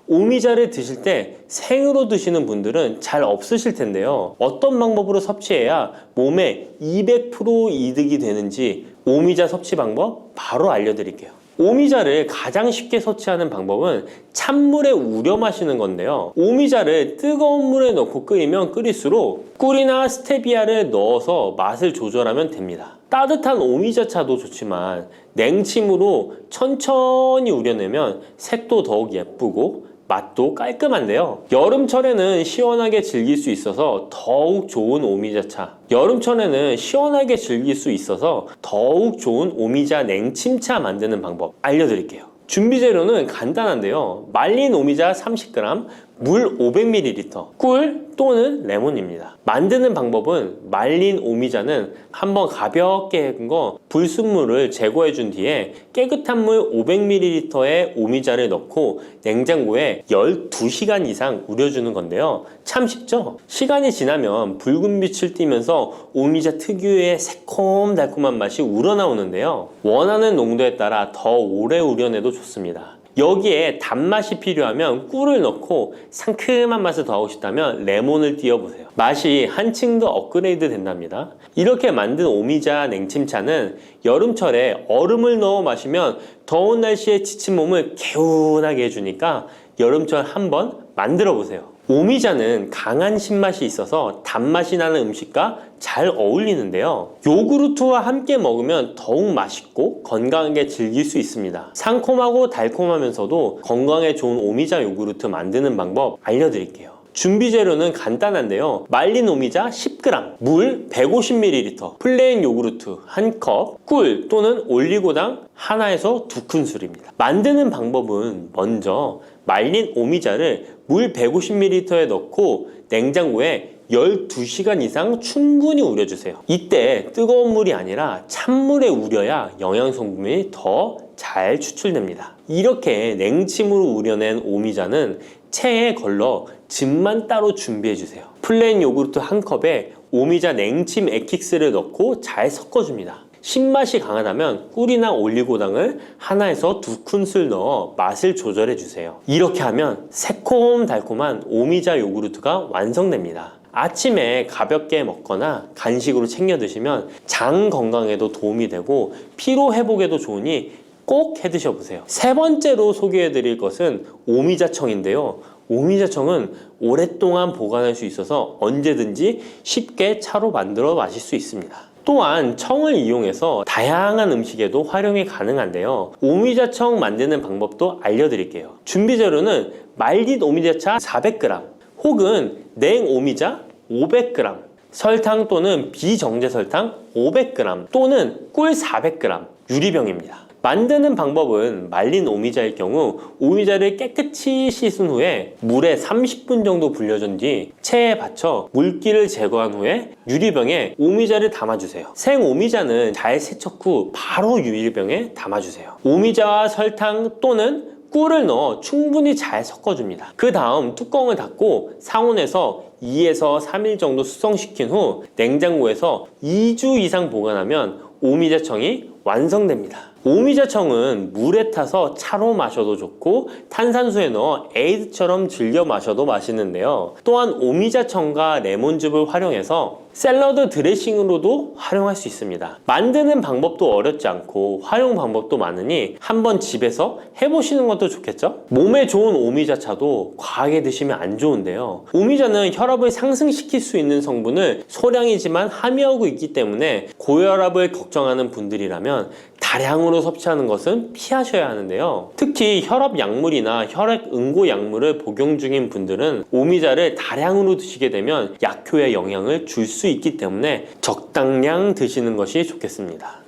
오미자를 드실 때 생으로 드시는 분들은 잘 없으실 텐데요. 어떤 방법으로 섭취해야 몸에 200% 이득이 되는지 오미자 섭취 방법 바로 알려드릴게요. 오미자를 가장 쉽게 섭취하는 방법은 찬물에 우려 마시는 건데요. 오미자를 뜨거운 물에 넣고 끓이면 끓일수록 꿀이나 스테비아를 넣어서 맛을 조절하면 됩니다. 따뜻한 오미자차도 좋지만 냉침으로 천천히 우려내면 색도 더욱 예쁘고 맛도 깔끔한데요. 여름철에는 시원하게 즐길 수 있어서 더욱 좋은 오미자차, 여름철에는 시원하게 즐길 수 있어서 더욱 좋은 오미자 냉침차 만드는 방법 알려드릴게요. 준비 재료는 간단한데요. 말린 오미자 30g, 물 500ml, 꿀 또는 레몬입니다. 만드는 방법은 말린 오미자는 한번 가볍게 헹군 거 불순물을 제거해 준 뒤에 깨끗한 물 500ml에 오미자를 넣고 냉장고에 12시간 이상 우려주는 건데요. 참 쉽죠? 시간이 지나면 붉은 빛을 띠면서 오미자 특유의 새콤달콤한 맛이 우러나오는데요. 원하는 농도에 따라 더 오래 우려내도 좋습니다. 여기에 단맛이 필요하면 꿀을 넣고 상큼한 맛을 더하고 싶다면 레몬을 띄워보세요. 맛이 한층 더 업그레이드 된답니다. 이렇게 만든 오미자 냉침차는 여름철에 얼음을 넣어 마시면 더운 날씨에 지친 몸을 개운하게 해주니까 여름철 한번 만들어 보세요. 오미자는 강한 신맛이 있어서 단맛이 나는 음식과 잘 어울리는데요. 요구르트와 함께 먹으면 더욱 맛있고 건강하게 즐길 수 있습니다. 상콤하고 달콤하면서도 건강에 좋은 오미자 요구르트 만드는 방법 알려드릴게요. 준비 재료는 간단한데요. 말린 오미자 10g, 물 150ml, 플레인 요구르트 1컵, 꿀 또는 올리고당 하나에서 2큰술입니다. 만드는 방법은 먼저 말린 오미자를 물 150ml에 넣고 냉장고에 12시간 이상 충분히 우려주세요. 이때 뜨거운 물이 아니라 찬물에 우려야 영양성분이 더 잘 추출됩니다. 이렇게 냉침으로 우려낸 오미자는 체에 걸러 즙만 따로 준비해주세요. 플레인 요구르트 1컵에 오미자 냉침 액기스를 넣고 잘 섞어줍니다. 신맛이 강하다면 꿀이나 올리고당을 하나에서 2큰술 넣어 맛을 조절해주세요. 이렇게 하면 새콤달콤한 오미자 요구르트가 완성됩니다. 아침에 가볍게 먹거나 간식으로 챙겨 드시면 장 건강에도 도움이 되고 피로 회복에도 좋으니 꼭 해 드셔보세요. 세 번째로 소개해 드릴 것은 오미자청인데요. 오미자청은 오랫동안 보관할 수 있어서 언제든지 쉽게 차로 만들어 마실 수 있습니다. 또한 청을 이용해서 다양한 음식에도 활용이 가능한데요. 오미자청 만드는 방법도 알려드릴게요. 준비 재료는 말린 오미자차 400g 혹은 냉 오미자 500g, 설탕 또는 비정제 설탕 500g 또는 꿀 400g, 유리병입니다. 만드는 방법은 말린 오미자일 경우 오미자를 깨끗이 씻은 후에 물에 30분 정도 불려준 뒤 체에 받쳐 물기를 제거한 후에 유리병에 오미자를 담아주세요. 생 오미자는 잘 세척 후 바로 유리병에 담아주세요. 오미자와 설탕 또는 꿀을 넣어 충분히 잘 섞어줍니다. 그 다음 뚜껑을 닫고 상온에서 2에서 3일 정도 숙성시킨 후 냉장고에서 2주 이상 보관하면 오미자청이 완성됩니다. 오미자청은 물에 타서 차로 마셔도 좋고 탄산수에 넣어 에이드처럼 즐겨 마셔도 맛있는데요. 또한 오미자청과 레몬즙을 활용해서 샐러드 드레싱으로도 활용할 수 있습니다. 만드는 방법도 어렵지 않고 활용 방법도 많으니 한번 집에서 해보시는 것도 좋겠죠? 몸에 좋은 오미자차도 과하게 드시면 안 좋은데요. 오미자는 혈압을 상승시킬 수 있는 성분을 소량이지만 함유하고 있기 때문에 고혈압을 걱정하는 분들이라면 다량으로 섭취하는 것은 피하셔야 하는데요. 특히 혈압 약물이나 혈액 응고 약물을 복용 중인 분들은 오미자를 다량으로 드시게 되면 약효에 영향을 줄 수 있기 때문에 적당량 드시는 것이 좋겠습니다.